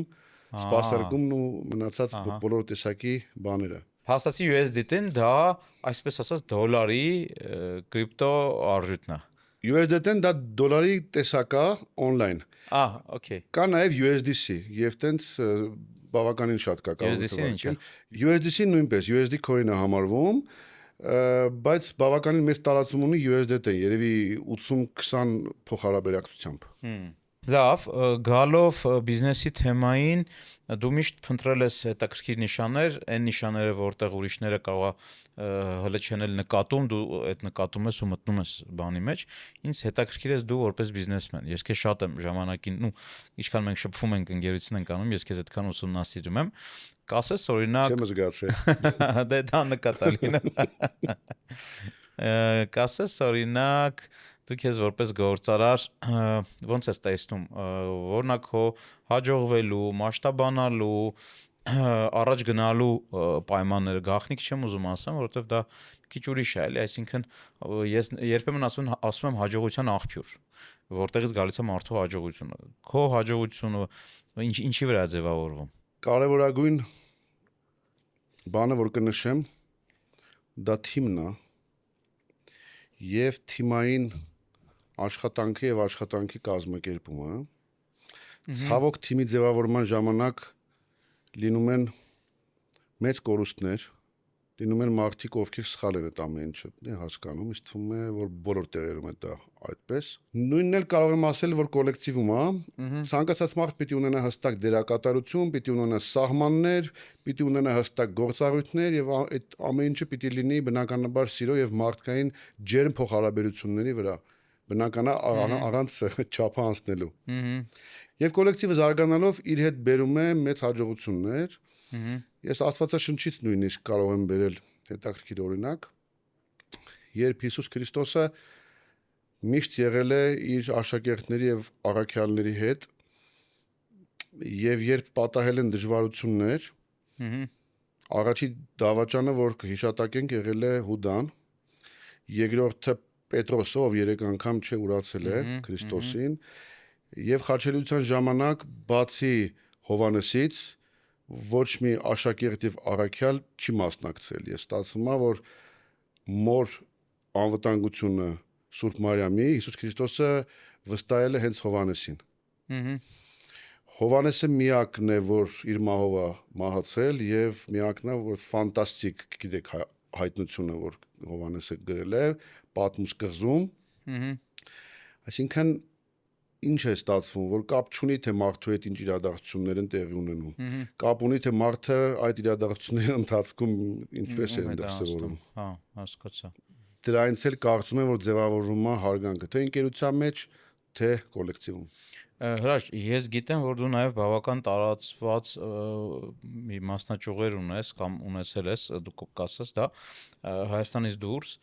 սպասարկումն ու մնացած բոլոր տեսակի բաները։ Փաստացի USDT-ն դա, այսպես ասած, դոլարի կրիպտո արժույթն է։ USDT-ն դա դոլարի տեսակ է on-line։ Okay։ Կա նաեւ USDC եւ տենց բավականին շատ կա կարող USDC-ն ինչ է։ USDC-ն նույնպես USD coin-ը համարվում, բայց բավականին մեծ տարածում ունի USDT-ը, երևի 80-20 փոխհարաբերակցությամբ։ Լավ, գալով բիզնեսի թեմային, դու միշտ փնտրել ես հետաքրքիր նիշաներ, այն նիշաները, որտեղ ուրիշները կարող է հələ չեն նկատում, դու այդ նկատում ես ու մտնում ես բանի մեջ։ Ինձ հետաքրքիր ես դու որպես բիզնեսմեն։ Ես քեզ շատ եմ ժամանակին, ինչքան մենք շփվում ենք, ընկերություն ենք անում, ես քեզ այդքան ուսումնասիրում եմ։ Կասես օրինակ Չեմ զգացել։ Դե դա նկատալին է։ Կասես օրինակ դու քեզ որպես գործարար ո՞նց ես տեսնում, որն է քո հաջողվելու, մասշտաբանալու, առաջ գնալու պայմանները, գաղտնիք չեմ ուզում ասեմ, որովհետև դա քիչ ուրիշ է, էլի, այսինքն ես երբեմն ասում եմ հաջողության աղբյուր, որտեղից գալիս է մարդու հաջողությունը։ Քո հաջողությունը ինչի վրա է ձևավորվում։ Կարևորագույն բանը, որ կնշեմ, դա թիմն է եւ թիմային աշխատանքը եւ աշխատանքի կազմակերպումը։ Ցավոք թիմի ձևավորման ժամանակ լինում են մեծ կորուստներ, լինում են մարդիկ, ովքեր սխալ են այդ ամեն ինչը հասկանում, իսկ թվում է, որ բոլոր տեղերում է դա այդպես։ Նույնն էլ կարող եմ ասել, որ կոլեկտիվում է, ցանկացած մարդ պիտի ունենա հստակ դերակատարություն, պիտի ունենա սահմաններ, պիտի ունենա հստակ գործառույթներ եւ այդ ամեն ինչը պիտի լինի բնականաբար սիրո եւ մարդկային ջերմ փոխհարաբերությունների վրա։ Բնական է առանց չափը անցնելու։ Եվ կոլեկտիվը զարգանալով իր հետ բերում է մեծ հաջողություններ։ Ես Աստվածաշնչից նույնիսկ կարող եմ բերել հետաքրքիր օրինակ, երբ Հիսուս Քրիստոսը միշտ եղել է իր աշակերտների եւ առաքյալների հետ, եւ երբ պատահել են դժվարություններ, առաջի դավաճանը, որ հիշատակենք, եղել է Հուդան, երկրորդը Պետրոսը, ով 3 անգամ ուրացել է Քրիստոսին, եւ խաչելիության ժամանակ բացի Հովանեսից ոչ մի աշակերտ եւ առաքյալ չի մասնակցել։ Ես ստացվում է, որ մոր անվտանգությունը Սուրբ Մարիամի Հիսուս Քրիստոսը վստահել է հենց Հովանեսին։ Հովանեսը միակն է, որ իր մահով է մահացել եւ միակն է, որ ֆանտաստիկ, գիտեք, հայտնությունը, որ Հովանեսը գրել է պատմուց կղզում։ Այսինքն ինչ է ստացվում, որ կապ չունի թե մարդու հետ ինչ իրադարձություններ են տեղի ունենում։ Կապ ունի թե մարդը այդ իրադարձությունների ընթացքում ինչպես է դրսևորում։ Հա, հասկացա։ Դրանից էլ կարծում եմ, որ ձևավորվում է հարգանքը, թե ընկերության մեջ, թե կոլեկտիվում։ Հրաշ, ես գիտեմ, որ դու նաև բավական տարածված մի մասնաճյուղեր ունես կամ ունեցել ես, դու կասես դա, Հայաստանից դուրս,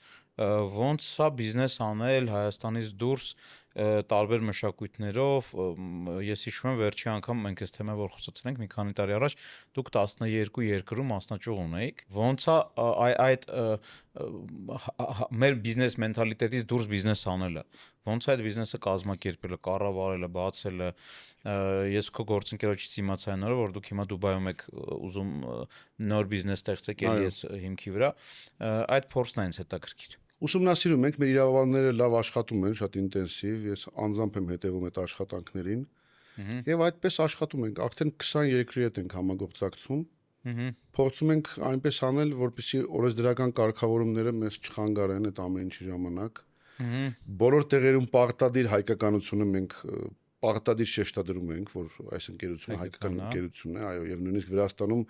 ոնց է բիզնես անել Հայաստանից դուրս տարբեր մշակույթներով, ես հիշում եմ վերջի անգամ մենք այս թեմա որ խոսացել ենք մի քանի տարի առաջ, դուք 12 երկրում մասնաճյուղ ունեիք, ոնց է այդ մեր բիզնես մենթալիտետից դուրս բիզնես անելը, ոնց է այդ բիզնեսը կազմակերպելը, կառավարելը, բացելը, ես քո գործընկերոջից իմացա այն օրը, որ դուք հիմա Դուբայում եք ուզում նոր բիզնես ստեղծեք էլի այս հիմքի վրա, այդ փորձն է ինձ հետաքրքիր։ Ուսումնասիրում ենք, մեր իրավաբանները լավ աշխատում են, շատ ինտենսիվ, ես անձամբ եմ հետևում այդ աշխատանքներին, եւ այդպես աշխատում ենք, արդեն 20 երկրի հետ ենք համագործակցում, փորձում ենք այնպես անել, որպեսզի օրենսդրական կարգավորումները մեզ չխանգարեն այդ ամեն ինչի ժամանակ, բոլոր տեղերում պարտադիր հայկականությունը մենք պարտադիր շեշտադրում ենք, որ այս ընկերությունը հայկական ընկերություն է, այո, եւ նույնիսկ Վրաստանում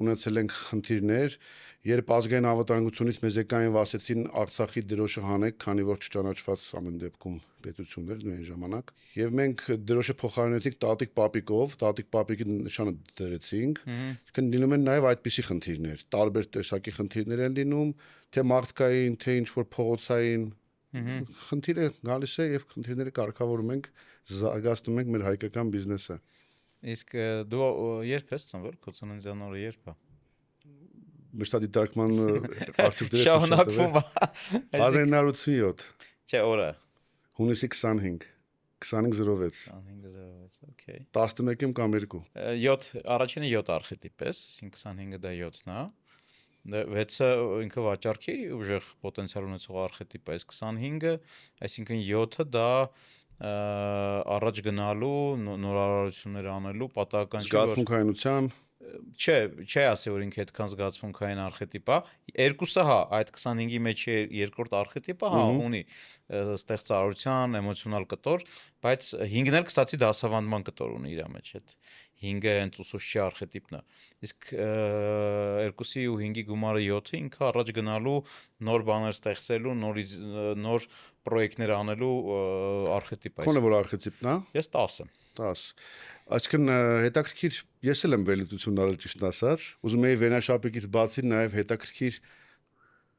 ունեցել ենք խնդիրներ, երբ ազգային անվտանգությունից մեզ եկային ասեցին Արցախի դրոշը հանեք, քանի որ չճանաչված ամեն դեպքում պետություններ նույն ժամանակ, եւ մենք դրոշը փոխարինեցինք տատիկ պապիկով, տատիկ պապիկի նշանը դրեցինք, այսինքն լինում են նաեւ այդպիսի խնդիրներ, տարբեր տեսակի խնդիրներ են լինում, թե մարդկային, թե ինչ որ փողոցային խնդիրը գալիս է եւ խնդիրները կարգավորում ենք, զարգացնում ենք մեր հայկական բիզնեսը։ Իսկ դու երբ ես ծնվել, քո ծննդյան օրը երբ է։ Մշտադիտարկման արդյունքները շարունակվում է։ 1987։ Չէ, օրը։ Հունիսի 25, 2506։ 2506, okay։ 11-ում կամ 2։ 7, առաջինը 7 արխետիպ է, այսինքն 25-ը դա 7-ն է։ 6-ը ինքը վաճառքի ուժեղ պոտենցիալ ունեցող արխետիպ է, իսկ 25-ը, այսինքն 7-ը դա առաջ գնալու, նորարարություններ անելու պատահական չի, որ զգացմունքայնության Չէ ասի, որ ինքը այդքան զգացմունքային արխետիպ է։ Երկուսը հա, այդ 25-ի մեջ երկրորդ արխետիպը հա ունի ստեղծարարության, էմոցիոնալ կտոր, բայց 5-ն էլ կստացի դասավանդման կտոր ունի իր մեջ այդ 5-ը հենց ուսուցչի արխետիպն է։ Իսկ 2-ի ու 5-ի գումարը 7-ը ինքը առաջ գնալու, նոր բաներ ստեղծելու, նոր պրոյեկտներ անելու արխետիպ է։ Քոնը որ արխետիպն է։ Ես 10 եմ։ 10։ Այսինքն հետաքրքիր, ես էլ եմ վերլուծություն արել ճիշտ ասած, ուզում եի վերնաշապիկից բացի նաև հետաքրքիր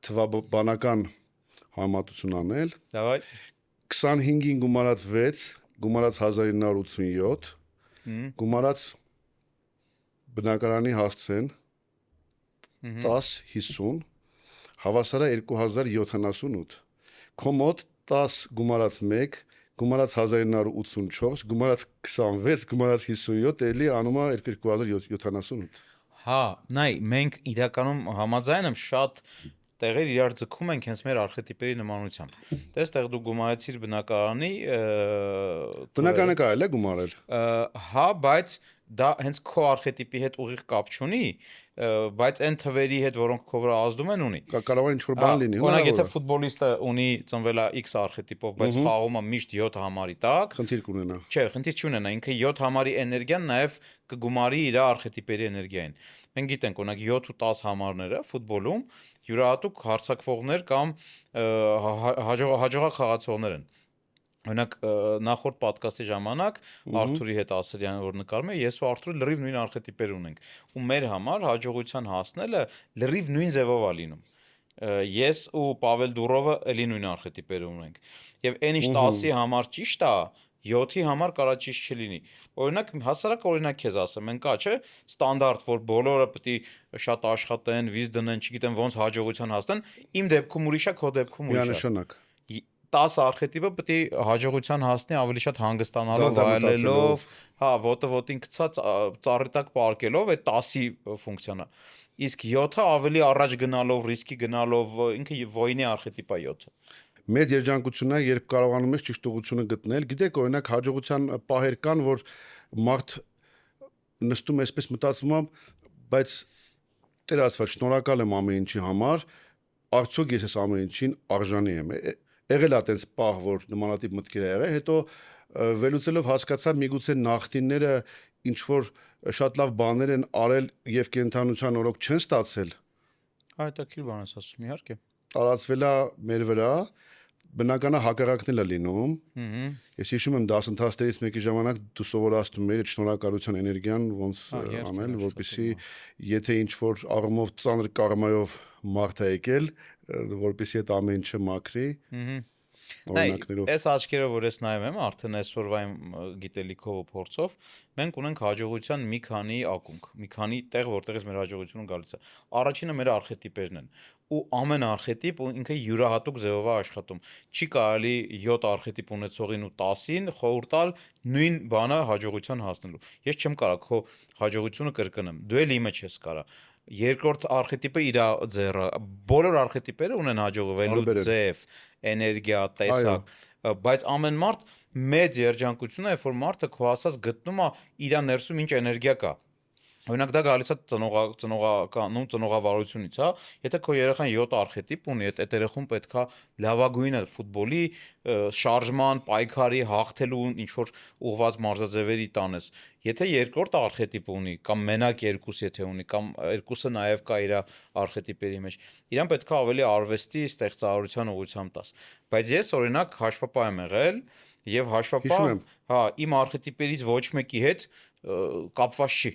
թվաբանական համեմատություն անել։ Դավայ 25-ին գումարած 6, գումարած 1987, գումարած բնակարանի հասցեն 10-50, հավասարա 2078։ Քո մոտ 10 գումարած 1, գումարած 1984, գումարած 26, գումարած 57, էլի անում է 2078։ Հա, նայ, մենք իրականում համաձայն եմ շատ տեղեր իրար ձգում ենք հենց մեր արխետիպերի նմանությամբ։ Տես տեղ դու գումարեցիր բնակարանի բնակարանը կարելի է գումարել։ Հա, բայց դա հենց քո արխետիպի հետ ուղիղ կապ չունի, բայց այն թվերի հետ, որոնք քո վրա ազդում են ունի։ Կարող է ինչ-որ բան լինի, օրինակ, եթե ֆուտբոլիստը ունի ծնվել է X արխետիպով, բայց խաղում է միշտ 7 համարի տակ, խնդիր կունենա։ Չէ, խնդիր չունենա, ինքը 7 համարի էներգիան նաև կգումարի իր արխետիպերի էներգիային։ Մենք գիտենք, օրինակ 7 ու 10 համարները ֆուտբոլում յուրահատուկ հարձակվողներ կամ հաջողակ խաղացողներ են։ Օրինակ նախորդ պոդքասթի ժամանակ Արթուրի հետ Ասրյանը որ նկարում է, ես ու Արթուրը լրիվ նույն արխետիպեր ունենք։ Ու մեր համար հաջողության հասնելը լրիվ նույն ձևով է լինում։ Ես ու Պավել Դուրովը էլի նույն արխետիպերը ունենք։ Եվ այն ինչ 10-ի համար ճիշտ է, 7-ի համար կարա ճիշտ չլինի։ Օրինակ հասարակ օրինակ քեզ ասեմ, մենք կա, չէ, ստանդարտ, որ բոլորը պետք է շատ աշխատեն, վիզ դնեն, չգիտեմ ոնց հաջողության հասնեն, իմ դեպքում ուրիշ է, քո դեպքում ուրիշ է։ Միանշանակ 10 արխետիպը պետք է հաջողության հասնի ավելի շատ հանգստանալով, վայելելով, հա, ոտը ոտին գցած, ծառի տակ պարկելով, այդ 10-ի ֆունկցիան է։ Իսկ 7-ը ավելի առաջ գնալով, ռիսկի գնալով, ինքը ոյնի արխետիպ է 7-ը։ Մեծ երջանկությունն է, երբ կարողանում ես ճիշտ ուղղությունը գտնել։ Գիտեք, օրինակ հաջողության պահեր կան, որ մարդ նստում է այսպես մտածում, բայց Տեր Աստված, շնորհակալ եմ ամեն ինչի համար, արդյոք ես այս ամեն ինչին արժանի եմ։ Եղել է այդպես պահ, որ նմանատիպ մտքեր ա եղել, հետո վերլուծելով հասկացա, միգուցե նախտինները ինչ որ շատ լավ բաներ են արել եւ կենթանության օրոք չեն ստացել։ Հետաքրքիր բան ես ասում, իհարկե։ Տարածվել է մեր վրա, բնականա հակառակն է լինում։ Ես հիշում եմ դասընթացներից մեկի ժամանակ դու սովորացնում ես շնորհակալության էներգիան ոնց անել, որպեսզի եթե ինչ որ առումով ծանր կարմայով մարդ է եկել, որպեսզի այդ ամեն ինչը մաքրի։ Օրինակներով։ Այս աչքերով որ ես նայում եմ, արդեն այսօրվա իմ գիտելիքով ու փորձով, մենք ունենք հաջողության մի քանի ակունք, մի քանի տեղ, որտեղից մեր հաջողությունը գալիս է։ Առաջինը մեր արխետիպերն են։ Ու ամեն արխետիպ ինքը յուրահատուկ ձևով է աշխատում։ Չի կարելի 7 արխետիպ ունեցողին ու 10-ին խորհուրդ տալ նույն բանը հաջողության հասնելու։ Ես չեմ կարող քո հաջողությունը կրկնեմ։ Դու էլ իմը չես կարող։ Երկրորդ արխետիպը իր ձեռը, բոլոր արխետիպերը ունեն հաջողվելու ձև, էներգիա, տեսակ, բայց ամեն մարդ մեծ երջանկություն է, երբ որ մարդը քո ասած գտնում է իր ներսում ինչ էներգիա կա։ Օրինակ դա գալիս է ծնողավարությունից, հա, եթե քո երեխան 7 արխետիպ ունի, այդ երեխուն պետքա լավագույնը ֆուտբոլի, շարժման, պայքարի, հաղթելու ինչ որ ուղղված մարզաձևերի տանես։ Եթե երկրորդ արխետիպ ունի, կամ մենակ 2 եթե ունի, կամ երկուսը նաև կա իր արխետիպերի մեջ, իրան պետքա ավելի արվեստի, ստեղծարարության ուղղությամբ տաս։ Բայց ես օրինակ հաշվապահ եմ եղել եւ հաշվապահ, հա, իմ արխետիպերից ոչ մեկի հետ կապված չի։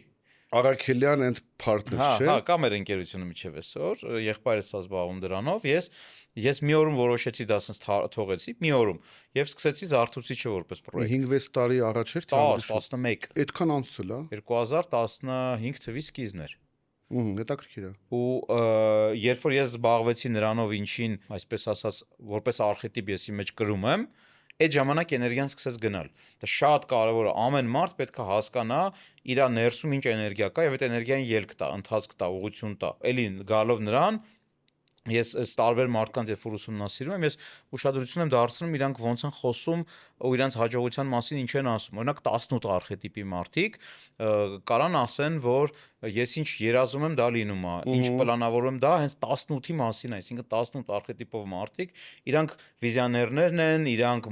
Արաքելյան and partner, չէ՞։ Հա, կա մեր ընկերությունը միջև այսօր, եղբայրս է զբաղվում դրանով, ես մի օրում որոշեցի դա ասենց թողեցի, մի օրում, եւ սկսեցի Զարթուցիչը որպես պրոյեկտ։ 5-6 տարի առաջ էր, 10-11։ Այդքան անցել է։ 2015 թվականի սկիզբն էր։ Հետաքրքիր է։ Ու երբ որ ես զբաղվեցի նրանով ինչին, այսպես ասած, որպես արխետիպ եսի մեջ կրում եմ, այդ ժամանակ էներգիան սկսեց գնալ։ Դա շատ կարևոր է, ամեն մարդ պետք է հասկանա իր ներսում ինչ էներգիա կա եւ այդ էներգիային ելք տա, ընթացք տա, ուղղություն տա։ Էլի գալով նրան ես այս տարբեր մարդկանց երբ որ ուսումնասիրում եմ, ես ուշադրություն եմ դարձնում իրանք ոնց են խոսում ու իրանք հաջողության մասին ինչ են ասում։ Օրինակ 18 արխետիպի մարդիկ կարան ասեն, որ ես ինչ երազում եմ, դա լինում է, ինչ պլանավորում եմ, դա հենց 18-ի մասին է, այսինքն 18 արխետիպով մարդիկ, իրանք վիզիոներներն են, իրանք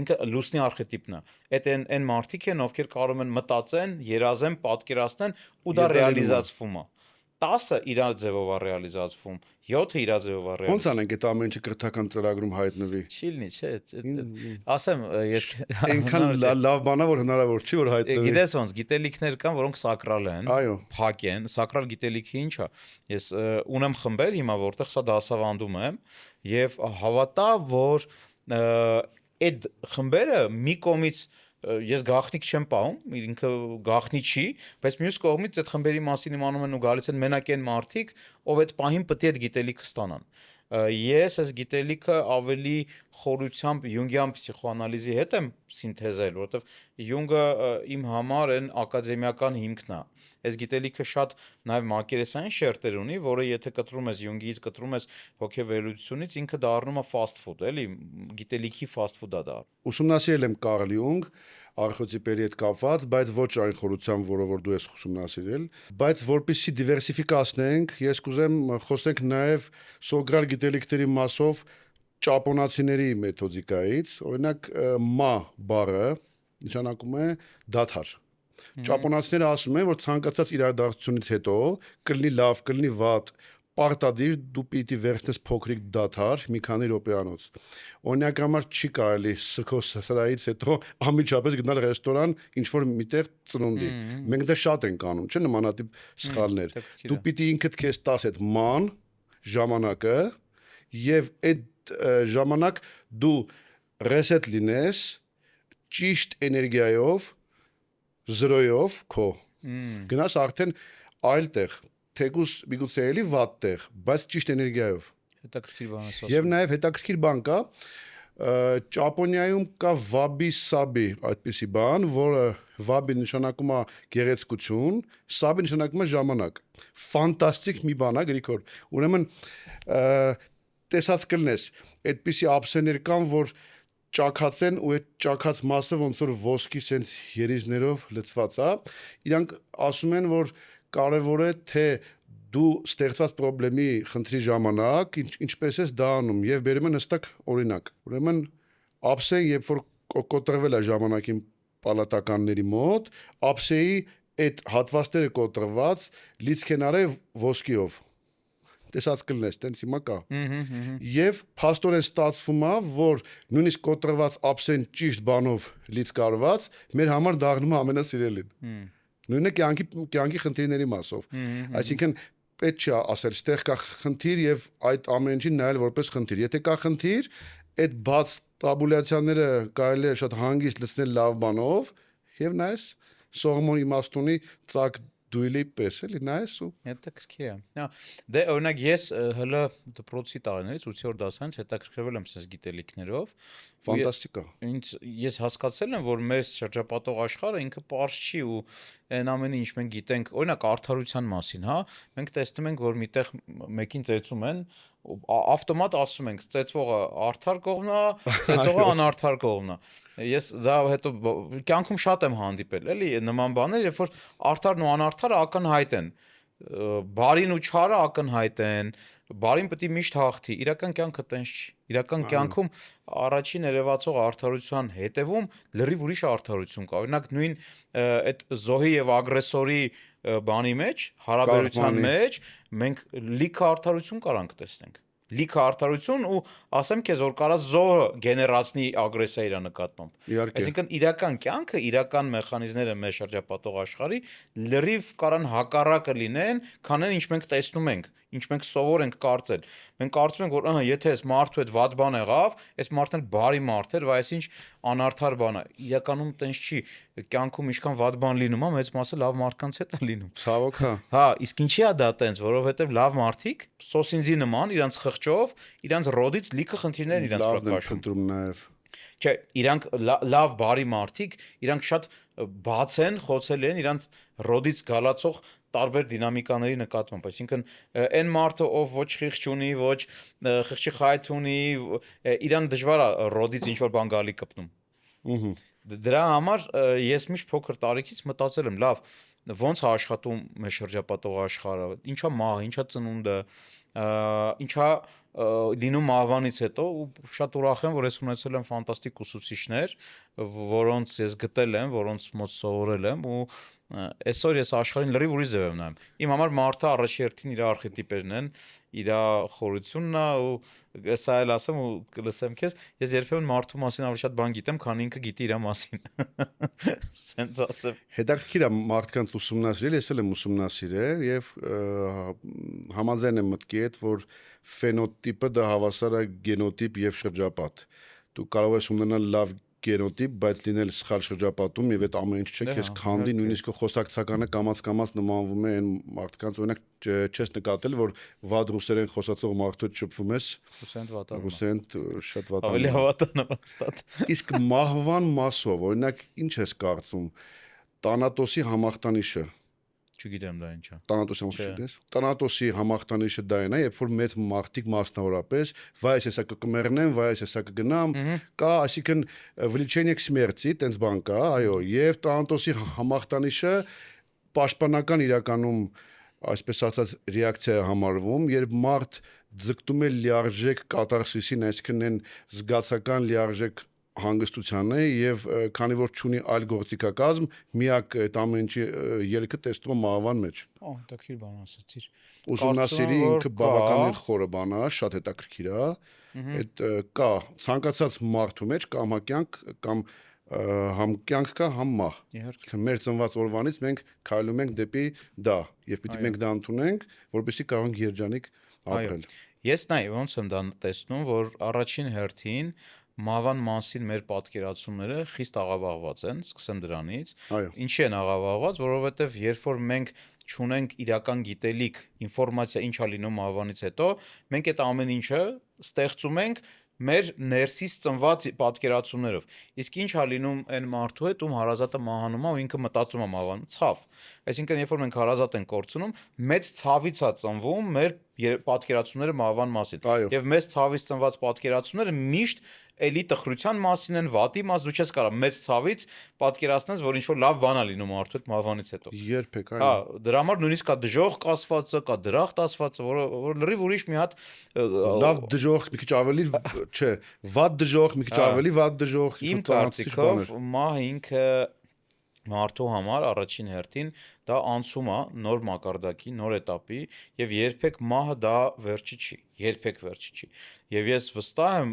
ինքը լուսնի արխետիպն է։ Այդ այն մարդիկ են, ովքեր կարող են մտածեն, երազեն, պատկերացնեն ու դա ռեալիզացվում է։ 10-ը իր ձևով է ռեալիզացվում, 7-ը իր ձևով է ռեալիզացվում։ Ոնց անենք այդ ամեն ինչը կրթական ծրագրում հայտնվի։ Չիլնի, չէ, ասեմ, ես այնքան լավ բան է, որ հնարավոր չի որ հայտնվի։ Գիտես ոնց, գիտելիքներ կան, որոնք սակրալ են, փակ են, սակրալ գիտելիքը ինչ է։ Ես ունեմ խմբեր հիմա, որտեղ սա դասավանդում եմ, եւ հավատա, որ այդ խմբերը մի կողմից ես գաղտնիք չեմ պահում, ինքը գաղտնի չի, բայց մյուս կողմից այդ խմբերի մասին իմանում են ու գալիս են մենակ այն մարդիկ, ով այդ պահին պետք է այդ գիտելիքը ստանան։ Ես այս գիտելիքը ավելի խորությամբ յունգյան պսիխոանալիզի հետ եմ սինթեզել, որովհետև Յունգը իմ համար այն ակադեմիական հիմքն է։ Այս գիտելիքը շատ նաև մակերեսային շերտեր ունի, որը եթե կտրում ես Յունգից, կտրում ես հոգեվերլուծությունից, ինքը դառնում է fast food, էլի, գիտելիքի fast food-ա դա։ Ուսումնասիրել եմ Կարլ Յունգ, արխետիպերի հետ կապված, բայց ոչ այն խորությամբ, որը որ դու ես ուսումնասիրել, բայց որպեսզի դիվերսիֆիկացնենք, ես կուզեմ խոսենք նաև սոկրալ գիտելիքների մասով ճապոնացիների մեթոդիկայից, օրինակ մա բառը նշանակում է դադար։ Ճապոնացիները ասում են, որ ցանկացած իրադարձությունից հետո կլինի լավ, կլինի վատ, պարտադիր դու պիտի վերցնես փոքրիկ դադար մի քանի րոպեանոց։ Օրինակ համար չի կարելի սրահից հետո անմիջապես գնալ ռեստորան, ինչ որ միտեղ ծնունդի։ Մենք դա շատ ենք անում, չէ՞, նմանատիպ սխալներ։ Դու պիտի ինքդ քեզ տաս այդ ման ժամանակը եւ այդ ժամանակ դու ռեսետ լինես ճիշտ էներգիայով, զրոյով քո։ Գնաս արդեն այլ տեղ, թեկուս միգուցե էլի վատ տեղ, բայց ճիշտ էներգիայով։ Հետաքրքիր բան ես ասում։ Եվ նաև հետաքրքիր բան կա, Ճապոնիայում կա վաբի սաբի այդպիսի բան, որը վաբի նշանակում է գեղեցկություն, սաբի նշանակում է ժամանակ։ Ֆանտաստիկ մի բան է, Գրիգոր։ Ուրեմն տեսած կլնես, այդպիսի ափսեներ կան, որ ճակած են ու այդ ճակած մասը ոնց որ ոսկի սենց երիզներով լցված է։ Իրանք ասում են, որ կարևոր է թե դու ստեղծված խնդրի խնդրի ժամանակ ինչպես ես դա անում եւ բերում են հստակ օրինակ։ Ուրեմն ափսեն երբ որ կոտրվել է ժամանակին պալատականների մոտ, ափսեի այդ հատվածները կոտրված լիցք են արել ոսկիով։ Տեսած կլնես, տենց հիմա կա։ Եվ փաստորեն ստացվում է, որ նույնիսկ կոտրված ափսեն ճիշտ բանով լիցք արված մեր համար դառնում է ամենասիրելին։ Նույնը կյանքի խնդիրների մասով։ Այսինքն պետք չի ասել, ստեղ կա խնդիր եւ այդ ամեն ինչին նայել որպես խնդիր։ Եթե կա խնդիր, այդ բաց տաբուլյացիաները կարելի է շատ հանգիստ լցնել լավ բանով եւ նայես Սողոմոն իմաստունի ծակ դույլի պես էլի նայես ու հետաքրքիր է։ Դե օրինակ ես հələ դպրոցի տարիներից 8-րդ դասանից հետաքրքրվել եմ այս գիտելիքներով։ Ֆանտաստիկա։ Ես հասկացել եմ, որ մեր շրջապատող աշխարհը ինքը པարզ չի ու այն ամենը ինչ մենք գիտենք, օրինակ արդարության մասին, հա, մենք տեսնում ենք, որ միտեղ մեկին ծեծում են, ավտոմատ ասում ենք, ծեծվողը արդար կողմն է, ծեծողը անարդար կողմն է։ Ես դա հետո կյանքում շատ եմ հանդիպել, էլի նման բաներ, երբ որ արդարն ու անարդարը ակնհայտ են, բարին ու չարը ակնհայտ են, բարին պետք է միշտ հաղթի, իրական կյանքը տենց չի։ Իրական կյանքում առաջին երևացող արդարության հետևում լրիվ ուրիշ արդարություն կա։ Օրինակ նույն այդ զոհի եւ ագրեսորի բանի մեջ, հարաբերության մեջ մենք լիքը արդարություն կարանք տեսնենք։ Լիքը արդարություն ու ասեմ քեզ որ կարա զոհը գեներացնի ագրեսիա իր նկատմամբ։ Այսինքն իրական կյանքը, իրական մեխանիզմները մեր շրջապատող աշխարհի լրիվ կարան հակառակը լինեն, քան ինչ մենք տեսնում ենք, ինչ մենք սովոր ենք կարծել։ Մենք կարծում ենք, որ եթե այս մարդու հետ վատ բան եղավ, այս մարդն էլ բարի մարդ էր, վայ այսինչ անարդար բան է։ Իրականում տենց չի։ Կյանքում ինչքան վատ բան լինում է, մեծ մասը լավ մարդկանց հետ է լինում։ Ցավոք հա։ Հա, իսկ ինչի է դա տենց, որովհետև լավ մարդիկ սոսինձի նման իրանց խղճով, իրանց ռոդից լիքը խնդիրներ իրանց վրա քաշում։ Լավն են նաև։ Չէ, իրանք լավ բարի մարդիկ, իրանք շատ բաց են, խոցել են, իրանք ռոդից գալացող տարբեր դինամիկաների նկատմամբ, այսինքն այն մարդը, ով ոչ խիղճ ունի, ոչ խիղճի խայթ ունի, իրան դժվար է ռոդից ինչ որ բան գալի կպնում։ Դրա համար ես միշտ փոքր տարիքից մտածել եմ, լավ, ոնց է աշխատում մեր շրջապատող աշխարհը, ինչա մահը, ինչա ծնունդը, ինչա լինում մահվանից հետո, ու շատ ուրախ եմ, որ ես ունեցել եմ ֆանտաստիկ ուսուցիչներ, որոնց ես գտել եմ, որոնց մոտ սովորել եմ, ու այսօր ես աշխարհին լրիվ ուրիշ ձև եմ նայում։ Իմ համար մարդը առաջերտին իր արխետիպերն են, իր խորությունն է, ու սա էլ ասեմ ու կլսեմ քեզ, ես երբեմն մարդու մասին ավելի շատ բան գիտեմ, քան ինքը գիտի իր մասին։ Սենց ասեմ։ Հետաքրքիր է մարդկանց ուսումնասիրել, ես էլ եմ ուսումնասիրել եւ համաձայն եմ մտքի հետ, որ ֆենոտիպը դա հավասար է գենոտիպ եւ շրջապատ։ Դու կարող ես ունենալ լավ գենոտիպ, բայց լինել սխալ շրջապատում եւ այդ ամեն ինչ չէ, քեզ քանդի, նույնիսկ խոսակցականը կամաց նմանվում է այն մարդկանց, օրինակ չես նկատել, որ վատ ռուսերեն խոսացող մարդու շփվում ես, ռուսերեն շատ վատ ավելի հավատան եմ հաստատ։ Իսկ մահվան մասով, օրինակ, ինչ ես կարծում, Տանատոսի համախտանիշը Չգիտեմ դա ինչա։ Տանատոսի համախտանիշը։ Տանատոսի համախտանիշը դա է, երբ որ մեծ մարդիկ մասնավորապես, վայս հեսա կմեռնեմ, վայս հեսա կգնամ, կա, այսինքն влечение к смерти, տենց բան կա, այո, եւ Տանատոսի համախտանիշը պաշտպանական իրականում, այսպես ասած, ռեակցիա է համարվում, երբ մարդ ձգտում է լիարժեք կաթարսիսին, այսինքն այն զգացական լիարժեք հանգստության է եւ քանի որ չունի այլ գործիքակազմ, միակ այդ ամեն ինչի ելքը տեսնում է մահվան մեջ։ Հետաքրքիր բան ասացիր։ Ուսումնասիրի ինքը բավականին խորը բան է, շատ հետաքրքիր է։ Այդ կա ցանկացած մարդու մեջ կամ հակյանք կամ համ կյանք կա, համ մահ։ Իհարկե։ Մեր ծնված օրվանից մենք քայլում ենք դեպի դա եւ պիտի մենք դա ընդունենք, որպեսզի կարողանանք երջանիկ ապրել։ Ես նայ ոնց եմ դա տեսնում, որ առաջին հերթին մահվան մասին մեր պատկերացումները խիստ աղավաղված են, սկսեմ դրանից։ Ինչի են աղավաղված, որովհետև երբ որ մենք չունենք իրական գիտելիք, ինֆորմացիա ինչ է լինում մահվանից հետո, մենք այդ ամեն ինչը ստեղծում ենք մեր ներսից ծնված պատկերացումներով։ Իսկ ինչ է լինում այն մարդու հետ, ում հարազատը մահանում է ու ինքը մտածում է մահվան, ցավ։ Այսինքն երբ որ մենք հարազատ ենք կորցնում, մեծ ցավից է ծնվում մեր պատկերացումները մահվան մասին։ Եվ մեծ ցավից ծնված պատկերացումները միշտ էլի տխրության մասին են, վատի մասին, դու չես կարող մեծ ցավից պատկերացնես, որ ինչ-որ լավ բան է լինում մարդու հետ մահվանից հետո։ Երբեք, այո։ Հա, դրա համար նույնիսկ կա դժոխք ասվածը, կա դրախտ ասվածը, որ լրիվ ուրիշ մի հատ լավ դժոխք մի քիչ ավելի, չէ, վատ դժոխք մի քիչ ավելի, վատ դժոխք։ Իմ կարծիքով մահը ինքը մարդու համար առաջին հերթին դա անցում է նոր մակարդակի, նոր էտապի եւ երբեք մահը դա վերջի չի, երբեք վերջի չի։ Եվ ես վստահ եմ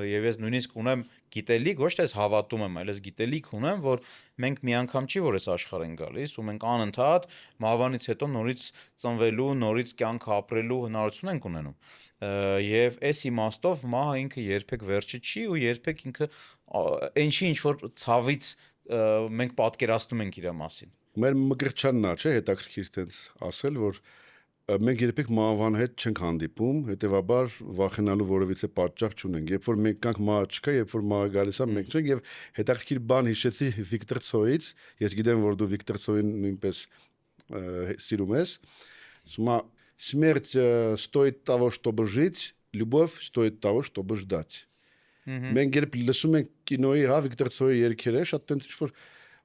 եւ ես նույնիսկ ունեմ գիտելիք, ոչ թե ես հավատում եմ, այլ ես գիտելիք ունեմ, որ մենք մի անգամ չի որ այս աշխարհ են գալիս ու մենք անընդհատ մահվանից հետո նորից ծնվելու, նորից կյանք ապրելու հնարավորություն ենք ունենում։ Եվ այս իմաստով մահը ինքը երբեք վերջը չի ու երբեք ինքը այնչի ինչ որ ցավից մենք պատկերացնում ենք իր մասին։ Մեր մկրտչանն է, չէ, հետաքրքիր տենց ասել, որ մենք երբեք մահվան հետ չենք հանդիպում, հետեւաբար վախենալու որևիցե պատճառ չունենք։ Երբ որ մենք կանք մահ չկա, երբ որ մահը գալիս է, մենք չենք եւ հետաքրքիր бан հիշեցի Վիկտոր Ցոյից, ես գիտեմ, որ դու Վիկտոր Ցոյին նույնպես սիրում ես։ Սումա смерть стоит того, чтобы жить, любовь стоит того, чтобы ждать։ Մենք երբ լսում ենք կինոյի, հա, Վիկտոր Ցոյի երգերը, շատ տենց ինչ-որ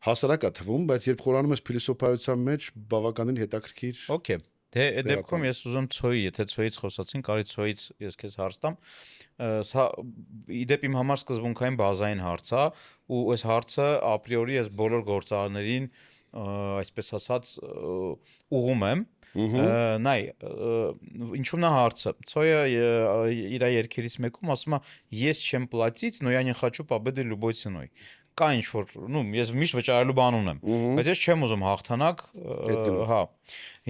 հասարակ է թվում, բայց երբ խորանում ես փիլիսոփայության մեջ, բավականին հետաքրքիր։ Okay։ Դե այդ դեպքում ես ուզում Ցոյի, եթե Ցոյից խոսացին, կարի Ցոյից ես քեզ հարց տամ։ Սա իդեպ իմ համար սկզբունքային բազային հարց է, ու այս հարցը ապրիորի ես բոլոր գործարարներին, այսպես ասած, ուղում եմ։ Նայ, ինչու՞մն է հարցը։ Ցոյը իր երգերից մեկում ասում է. «Ես չեմ платить, но я не хочу победы любой ценой»։ Կա ինչ-որ, ну, ես միշտ վճարելու բան ունեմ, բայց ես չեմ ուզում հաղթանակ, հա։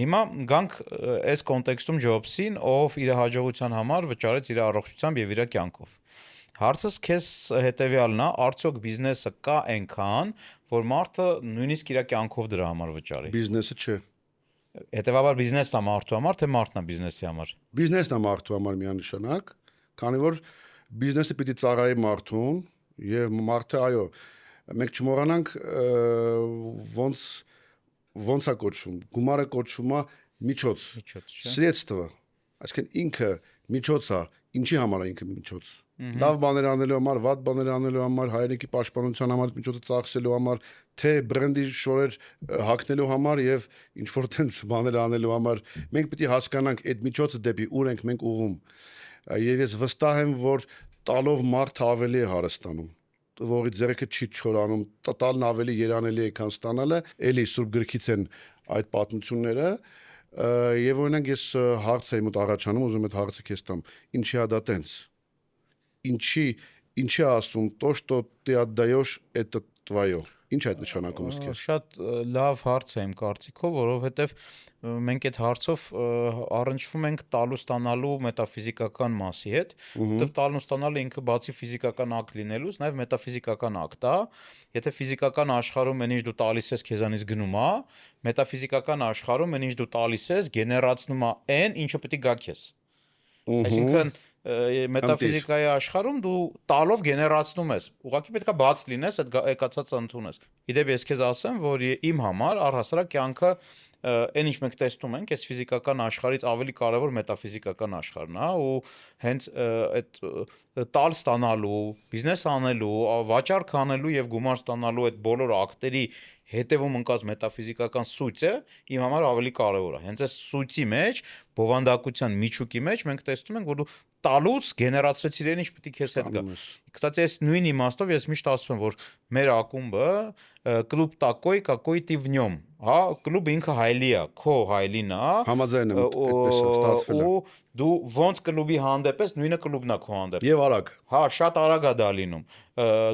Հիմա գանք այս կոնտեքստում Ջոբսին, ով իր հաջողության համար վճարեց իր առողջությամբ եւ իր կյանքով։ Հարցս քեզ հետեւյալն է, արդյոք բիզնեսը կա այնքան, որ մարդը նույնիսկ իր կյանքով դրա համար վճարի։ Բիզնեսը չէ։ Հետեւաբար բիզնեսն է մարդու համար, թե մարդն է բիզնեսի համար։ Բիզնեսն է մարդու համար միանշանակ, քանի որ բիզնեսը պիտի ծառայի մարդուն եւ մարդը, այո, մենք չմոռանանք ոնց ոնց է կոչվում, գումարը կոչվում է միջոց, սրեցտվը, այսինքն ինքը միջոց է, ինչի համար է ինքը միջոց, լավ բաներ անելու համար, վատ բաներ անելու համար, հայրենիքի պաշտպանության համար, միջոցը ծախսելու համար, թե բրենդի շորեր հագնելու համար եւ ինչ որ տենց բաներ անելու համար, մենք պետք է հասկանանք այդ միջոցը դեպի ուր ենք մենք ուղում, եւ ես վստահ եմ, որ տալով մարդը ավելի է հարստանում, որի ձեռքը չի չորանում, տալն ավելի երանելի է, քան ստանալը, էլի սուրբ գրքից են այդ պատմությունները, եւ օրինակ ես հարց եմ մոտ առաջանում, ուզում եմ այդ հարցը քեզ տամ, ինչի է դա տենց, ինչի ասում, то, что ты отдаешь, это твое, ինչ է այդ նշանակում ըստ քեզ։ Շատ լավ հարց է իմ կարծիքով, որովհետև մենք այդ հարցով առնչվում ենք տալու ստանալու մետաֆիզիկական մասի հետ, որտեղ տալն ու ստանալը ինքը բացի ֆիզիկական ակտ լինելուց, նաև մետաֆիզիկական ակտ է, եթե ֆիզիկական աշխարհում այն ինչ դու տալիս ես քեզանից գնում է, մետաֆիզիկական աշխարհում այն ինչ դու տալիս ես գեներացնում է այն, ինչը պետք է գա քեզ։ Այսինքն մետաֆիզիկայի աշխարհում դու տալով գեներացնում ես, ուղղակի պետք է բաց լինես, այդ եկածածը ընդունես։ Իդեպ ես քեզ ասեմ, որ իմ համար առհասարակ կյանքը այն ինչ մենք տեսնում ենք, այս ֆիզիկական աշխարհից ավելի կարևոր մետաֆիզիկական աշխարհն է, ու հենց այդ տալ ստանալու, բիզնես անելու, վաճառք անելու եւ գումար ստանալու այդ բոլոր ակտերի հետևում ընկած մետաֆիզիկական սուծը իմ համար ավելի կարևոր է։ Հենց այս սուծի մեջ, բովանդակության միջուկի մեջ մենք տեսնում ենք, որ դու տալուց գեներացրեցիր այն ինչ պետք է քեզ հետ գա։ Կստացի այս նույն իմաստով ես միշտ ասում եմ, որ մեր ակումբը клуб такой, какой ты в нем, հա, клубը ինքը հայլի է, քո հայլին է։ Համաձայն եմ, այդպես է ստացվել է։ Դու ոնց կլուբի հանդեպ ես, նույնը կլուբն է քո հանդեպ։ Եվ արագ։ Հա, շատ արագ է դա լինում։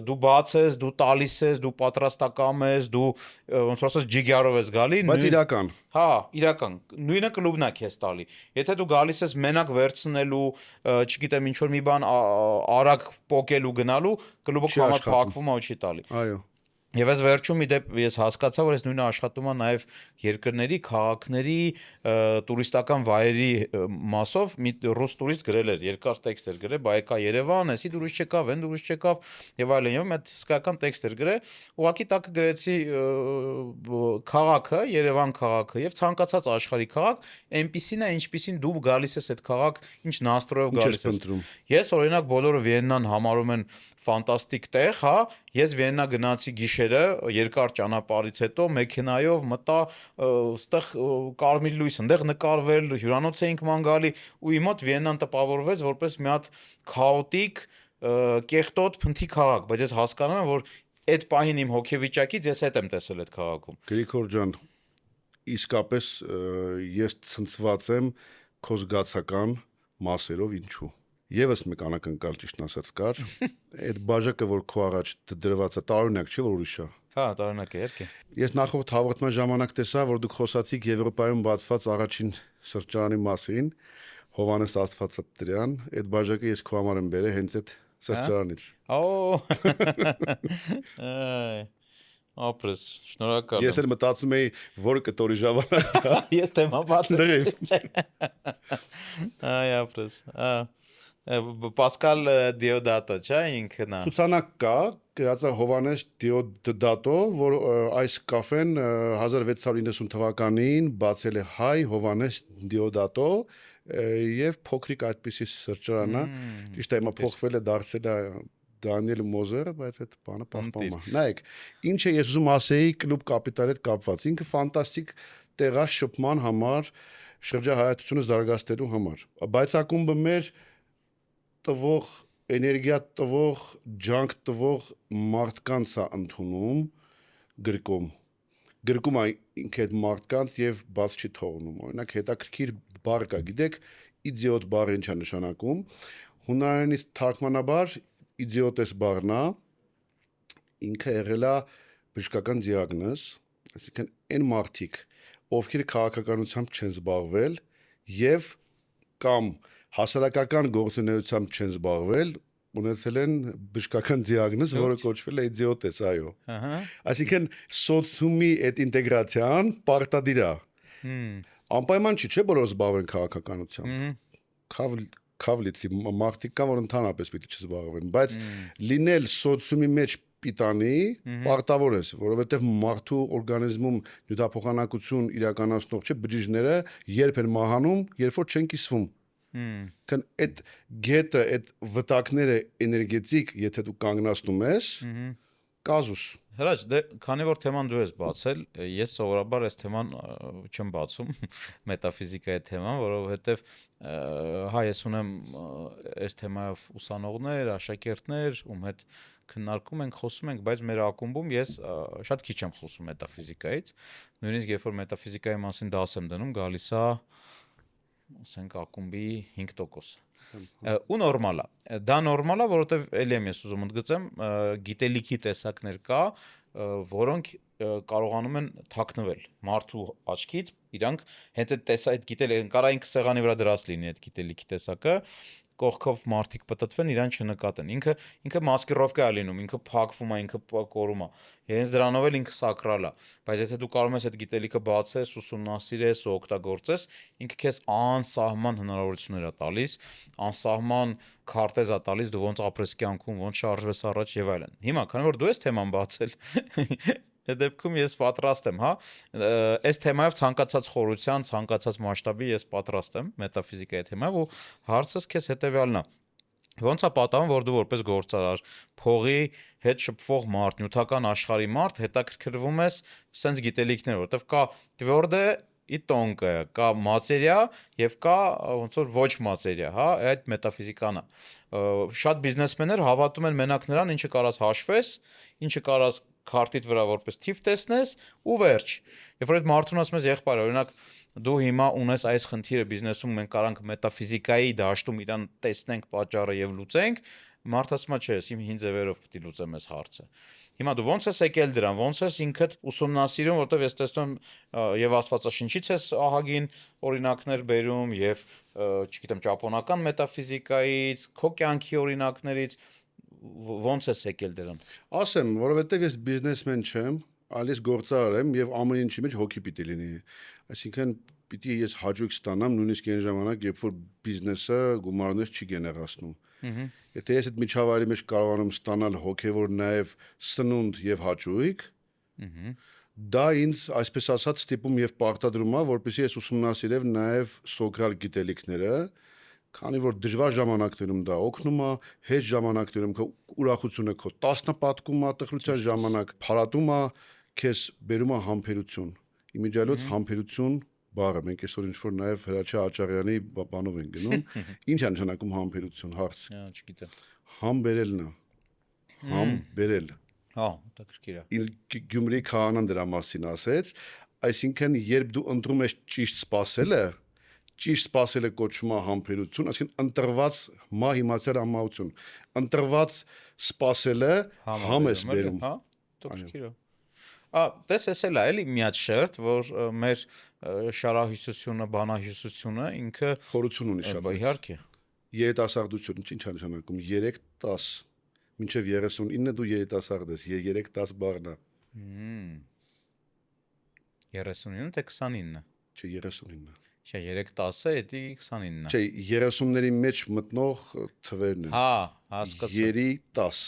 Դու բաց ես, դու տալիս ես, դու պատրաստակամ ես, դու ոնց ասած ջիգյարով ես գալի։ Բայց իրական։ Հա, իրական։ Նույնը կլուբն է քեզ տալի։ Եթե դու գալիս ես մենակ վերցնելու, չգիտեմ, ինչ որ մի բան արագ պոկելու գնալու, կլուբը քո համար փակվում է ու չի տալի։ Այո։ Եվ այս վերջում իդեպ ես հասկացա, որ այս նույնը աշխատում է նաև երկրների, քաղաքների, տուրիստական վայրերի մասով մի ռուս տուրիստ գրել էր, երկար տեքստ էր գրել, բայ եկա Երևան, էսի դուրս չեկավ, այն դուրս չեկավ եւ այլն, եւ այդ հսկայական տեքստ էր գրել, ուղղակի տակը գրեցի քաղաքը, Երևան քաղաքը եւ ցանկացած աշխարհի քաղաք, այնպիսին է, ինչպիսին դու գալիս ես այդ քաղաք, ինչ նաստրոյով գալիս ես։ Ես օրինակ բոլորը Վիեննան համարում են ֆանտաստիկ տեղ, հա, ես Վիեննա գնացի գիշերը երկար ճանապարհից հետո մեքենայով մտա, այստեղ կարմիր լույս, այնտեղ նկարվել, հյուրանոց էինք ման գալի ու իմ մոտ Վիեննան տպավորվեց որպես մի հատ քաոտիկ, կեղտոտ փնթի քաղաք, բայց ես հասկանում եմ, որ այդ պահին իմ հոգեվիճակից ես հետ եմ տեսել այդ քաղաքում։ Գրիգոր ջան, իսկապես ես ցնցված եմ քո զգացական մասերով ինչու։ Եվս մեկ անակնկալ ճիշտ ասած կար, այդ բաժակը, որ քո առաջ դրված է, տարօրինակ չէ, որ ուրիշ է։ Հա, տարօրինակ է, իհարկե։ Ես նախորդ հաղորդման ժամանակ տեսա, որ դուք խոսացիք Եվրոպայում բացված առաջին սրճարանի մասին, Հովհաննես Աստվածատրյան, այդ բաժակը ես քո համար եմ բերել հենց այդ սրճարանից։ Ապրես, շնորհակալ եմ։ Ես էլ մտածում էի, որ կտորի ժամանակ։ Ես թեմա բացեմ։ Այ ապրես։ Պասկալ Դիոդատո, չէ՞, ինքն է։ Ցուցանակ կա, գրած է Հովհաննես Դիոդատո, որ այս կաֆեն 1690 թվականին բացել է հայ Հովհաննես Դիոդատո եւ փոքրիկ այդպիսի սրճարան է։ Ճիշտ է, հիմա փոխվել է, դարձել է Դանիել Մոզերը, բայց այդ բանը պահպանում է։ Նայեք, ինչ է ես ուզում ասեի կլուբ կապիտալի հետ կապված։ Ինքը ֆանտաստիկ տեղ է շփման համար, շրջահայացությունը զարգացնելու համար։ Բայց ակումբը մեր տվող էներգիա տվող, ջանք տվող մարդկանց է ընդունում գրկում է ինքը այդ մարդկանց եւ բաց չի թողնում։ Օրինակ հետաքրքիր բառ կա, գիտեք, իդիոտ բառը ինչ է նշանակում։ Հունարենից թարգմանաբար իդիոտես բառն է, ինքը եղել է բժշկական դիագնոզ, այսինքն այն մարդիկ, ովքեր քաղաքականությամբ չեն զբաղվել եւ կամ հասարակական գործունեությամբ չեն զբաղվել, ունեցել են բժշկական դիագնոզ, որը կոչվել է իդիոտես, այո։ Այսինքն սոցիումի այդ ինտեգրացիան պարտադիր է։ Անպայման չի, չէ՞ բոլորը զբաղվեն քաղաքականությամբ։ Քավլիցի մարդիկ կան, որ ընդհանրապես պիտի չզբաղվեն, բայց լինել սոցիումի մեջ պիտանի պարտավոր ես, որովհետև մարդու օրգանիզմում նյութափոխանակություն իրականացնող չէ բջիջները երբ են մահանում, երբ որ չեն կիսվում։ Կան այդ գետը, այդ վտակները էներգետիկ, եթե դու կանգնացնում ես, կազուս։ Հրաչ, դե քանի որ թեման դու ես բացել, ես սովորաբար այս թեման չեմ բացում, մետաֆիզիկայի թեման, որովհետև հա ես ունեմ այս թեմայով ուսանողներ, աշակերտներ, ում հետ քննարկում ենք, խոսում ենք, բայց մեր ակումբում ես շատ քիչ եմ խոսում մետաֆիզիկայից, նույնիսկ երբ որ մետաֆիզիկայի մասին դաս եմ դնում, գալիս է ասենք ակումբի 5%։ Ու նորմալ է։ Դա նորմալ է, որովհետև էլի եմ ես ուզում ընդգծեմ, գիտելիքի տեսակներ կա, որոնք կարողանում են թաքնվել մարդու աչքից, իրանք հենց այդ գիտելիքը կարա ինքը սեղանի վրա դրած լինի այդ գիտելիքի տեսակը, կողքով մարդիկ պտտվեն, իրան չնկատեն։ Ինքը մասկիրովկա է լինում, ինքը փակվում է, ինքը կորում է։ Հենց դրանով էլ ինքը սակրալ է։ Բայց եթե դու կարող ես այդ գիտելիքը բացես, ուսումնասիրես ու օգտագործես, ինքը քեզ անսահման հնարավորություններ է տալիս, անսահման քարտեզ է տալիս, դու ոնց ապրես կյանքում, ոնց շարժվես առաջ եւ այլն։ Հիմա, քանի որ դու ես թեման բացել, այդ դեպքում ես պատրաստ եմ, հա, այս թեմայով ցանկացած խորության, ցանկացած մասշտաբի ես պատրաստ եմ մետաֆիզիկայի թեմայով ու հարցս քեզ հետեւյալն է. ոնց է պատահում, որ դու որպես գործարար, փողի հետ շփվող մարդ, նյութական աշխարհի մարդ, հետաքրքրվում ես սենց գիտելիքներ, որտեվ կա տվյորդը и тонкое, կա մատերիա եւ կա ոնց որ ոչ մատերիա, հա, այդ մետաֆիզիկան է։ Շատ բիզնեսմեններ հավատում են մենակ նրան, ինչը կարաս հաշվես, ինչը կարաս քարտիդ վրա որպես թիվ տեսնես ու վերջ։ Երբ որ այդ մարդուն ասում ես եղբայր, օրինակ դու հիմա ունես այս խնդիրը բիզնեսում, մենք կարանք մետաֆիզիկայի դաշտում իրան տեսնենք պատճառը եւ լուծենք, մարդը ասում է, չէ, իմ հին ձևերով պետք է լուծեմ այս հարցը։ Հիմա դու ո՞նց ես եկել դրան, ո՞նց ես ինքդ ուսումնասիրում, որտեվ ես տեսնում եմ եւ Աստվածաշնչից ես ահագին օրինակներ բերում եւ չգիտեմ ճապոնական մետաֆիզիկայից, քո կյանքի օրինակներից ո՞նց ես եկել դրան։ Ասեմ, որովհետև ես բիզնեսմեն չեմ, այլ ես գործարար եմ եւ ամեն ինչի մեջ հոգի պիտի լինի։ Այսինքն պիտի ես հաջող ստանամ նույնիսկ այն ժամանակ, երբ որ բիզնեսը գումարներ չի գեներացնում։ Եթե ես այդ միջավայրի մեջ կարողանում ստանալ հոգևոր նաեւ սնունդ եւ հաճույք, դա ինձ այսպես ասած ստիպում եւ պարտադրում է, որպեսզի ես ուսումնասիրև նաեւ սոկրալ գիտելիքները, քանի որ դժվար ժամանակներում դա օգնում է, հետ ժամանակներում քո ուրախությունը քո տասնապատկում է, տխրության ժամանակ փարատում է, քեզ բերում է համբերություն։ Իմիջիալոց համբերություն բառը մենք այսօր ինչ-որ նաև Հրաչյա Աճարյանի բանով են գնում, ինչ է նշանակում համբերություն, հարց։ Չգիտեմ։ Համբերելն է։ Համբերել։ Հա, հետաքրքիր է։ Ինձ Գյումրի քահանան դրա մասին ասեց, այսինքն երբ դու ընտրում ես ճիշտ սпасելը, ճիշտ սпасելը կոչվում է համբերություն, այսինքն ընտրված մահիմացար ամահություն, ընտրված սпасելը համ ես բերում։ Հա, հետաքրքիր է։ Դες էս էլ է, էլի մի հատ շերտ, որ մեր շարահյուսությունը, բանահյուսությունը ինքը խորություն ունի շատ։ Իհարկե։ Երիտասարդություն, ինչ է նշանակում 3-10 մինչև 39 դու երիտասարդ ես, 3-10 բառն է։ 39 թե 29։ Չէ, 39։ Չէ, 3-10-ը էդի 29-ը։ Չէ, 30-ների մեջ մտնող թվերն են։ Հա, հասկացա։ 3-10։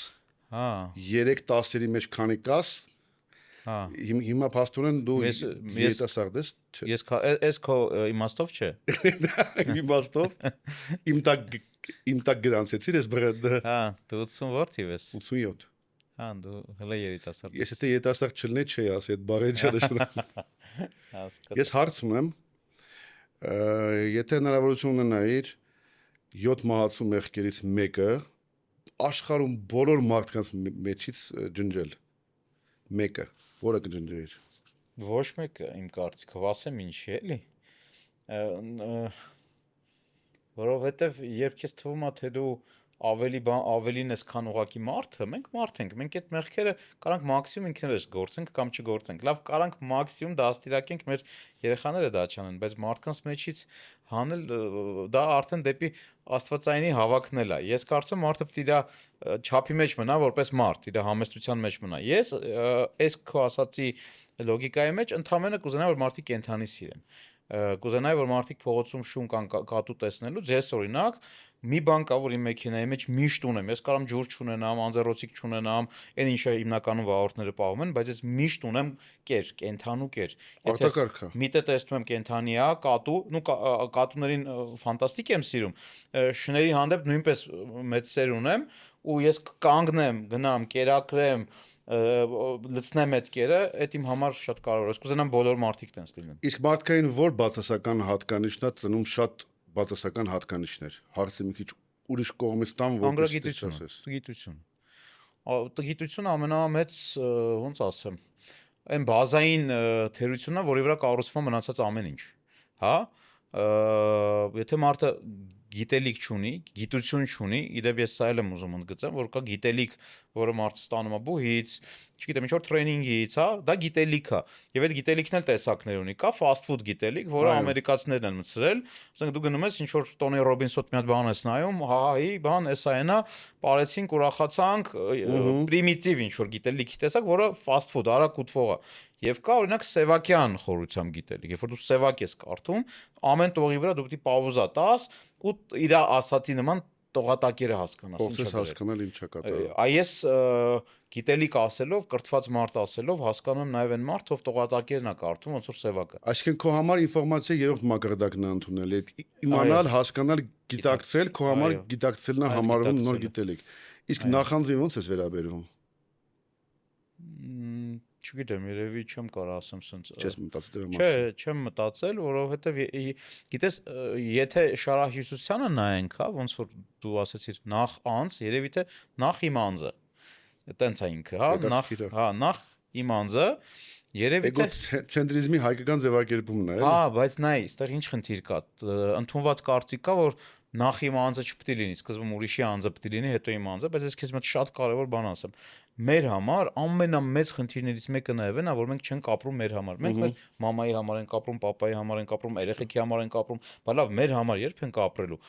Հա։ 3-10-երի մեջ քանի կաս։ Հա։ Հիմա փաստորեն դու երիտասարդ ես, չէ։ Ես էս քո իմաստով չէ։ Իմաստով իմ տակ գրանցեցիր ես բրենդը։ Հա, դու 80 որ թիվ ես։ 87։ Հա, դու հələ երիտասարդ ես։ Ես եթե երիտասարդ չլինեի, չէի ասի այդ բառը չէ նշանակում։ Հասկացա։ Ես հարց ունեմ, եթե հնարավորություն ունենայիր 7 մահացու մեղքերից մեկը աշխարհում բոլոր մարդկանց մեջից ջնջել, մեկը, որը կջնջեիր։ Ոչ մեկը իմ կարծիքով ասեմ ինչի էլի։ Որովհետև երբ քեզ թվում է թե դու ավելին ես քան ուղակի մարդը, մենք մարդ ենք, մենք այդ մեղքերը կարանք մաքսիմում ինքներս գործենք կամ չգործենք։ Լավ, կարանք մաքսիմում դաստիարակենք մեր երեխաները դա չանեն, բայց մարդկանց մեջից հանել դա արդեն դեպի աստվածայինի հավակնել է։ Ես կարծում եմ մարդը պետք է իր չափի մեջ մնա որպես մարդ, իր համեստության մեջ մնա։ Ես այս քո ասացի լոգիկայի մեջ ընդհանրապես կուզենայի որ մարդիկ կենթանի սիրեն։ Կուզենայի որ մարդիկ փողոցում շուն կան կատու տեսնելուց, ես օրինակ մի բան կա, որ իմ մեքենայի մեջ միշտ ունեմ։ Ես կարամ ջուր չունենամ, անձեռոցիկ չունենամ, այն ինչը հիմնականում վաղորդները պահում են, բայց ես միշտ ունեմ կեր, կենթանու կեր։ Արտակարգ է։ Միտը տեսնում եմ կենթանի է, կատու, կատուներին ֆանտաստիկ եմ սիրում։ Շների հանդեպ նույնպես մեծ սեր ունեմ ու ես կանգնեմ, գնամ, կերակրեմ, լցնեմ այդ կերը, այդ իմ համար շատ կարևոր է։ Ես կուզենամ բոլոր մարդիկ տենց լինեն։ Իսկ մարդկային որ բացասական հատկանիշն է ծնում շատ բացասական հատկանիշներ։ Հարցը մի քիչ ուրիշ կողմից տամ, որպես Գիտություն։ Գիտությունը ամենամեծ, ոնց ասեմ, այն բազային թերությունն է, որի վրա կառուցվում մնացած ամեն ինչ, հա։ Եթե մարդը գիտելիք չունի, գիտություն չունի, իդեպ ես սա էլ եմ ուզում ընդգծեմ, որ կա գիտելիք, որը մարդը ստանում է բուհից, չգիտեմ, ինչ որ տրեյնինգից, հա, դա գիտելիք է։ Եվ այդ գիտելիքն էլ տեսակներ ունի։ Կա fast food գիտելիք, որը ամերիկացիներն են մտցրել, ասենք դու գնում ես ինչ որ Տոնի Ռոբինսոն մի հատ բան ես նայում, հա, բան, էսա այնա, parեցինք, ուրախացանք, պրիմիտիվ ինչ որ գիտելիքի տեսակ, որը fast food, արագ ուտվող է։ Եվ կա օրինակ սևակյան խորությամբ գիտելիք, երբ որ դու սևակ ես կարդում, ամեն տողի վրա դու պետք է պաուզա տաս ու իր ասացի նման տողատակերը հասկանաս, ինչա հասկանալ ինչա կատարում։ Այս գիտելիք ասելով, կրթված մարդ ասելով հասկանում եմ նաև այն մարդ, ով տողատակերն է կարդում, ոնց որ սևակը։ Այսինքն քո համար ինֆորմացիա երրորդ մակարդակն է ընդունել, այդ իմանալ, հասկանալ, գիտակցել, քո համար գիտակցելն է համարվում նոր գիտելիք։ Իսկ նախանձին ոնց ես վերաբերվում։ Չգիտեմ, երևի չեմ կարող ասեմ սենց։ Չես մտածել դրա մասին։ Չէ, չեմ մտածել, որովհետև գիտես, եթե շարահյուսությանը նայենք, հա, ոնց որ դու ասացիր, նախ անձ, երևի թե նախ իմ անձը։ Տենց է ինքը, հա, նախ իմ անձը, երևի թե էգոցենտրիզմի հայկական ձևակերպումն է, էլի։ Հա, բայց նայ, այստեղ ինչ խնդիր կա։ Ընդունված կարծիք կա, որ նախ իմ անձը չպետք է լինի, սկզբում ուրիշի անձը պետք է լինի, հետո իմ անձը, բայց ես քեզ մոտ շատ կարևոր բան ասեմ։ Մեր համար ամենամեծ խնդիրներից մեկը նաև այն է, որ մենք չենք ապրում մեր համար։ Մենք մեր մամայի համար ենք ապրում, պապայի համար ենք ապրում, երեխեքի համար ենք ապրում, բայց լավ, մեր համար երբ ենք ապրելու։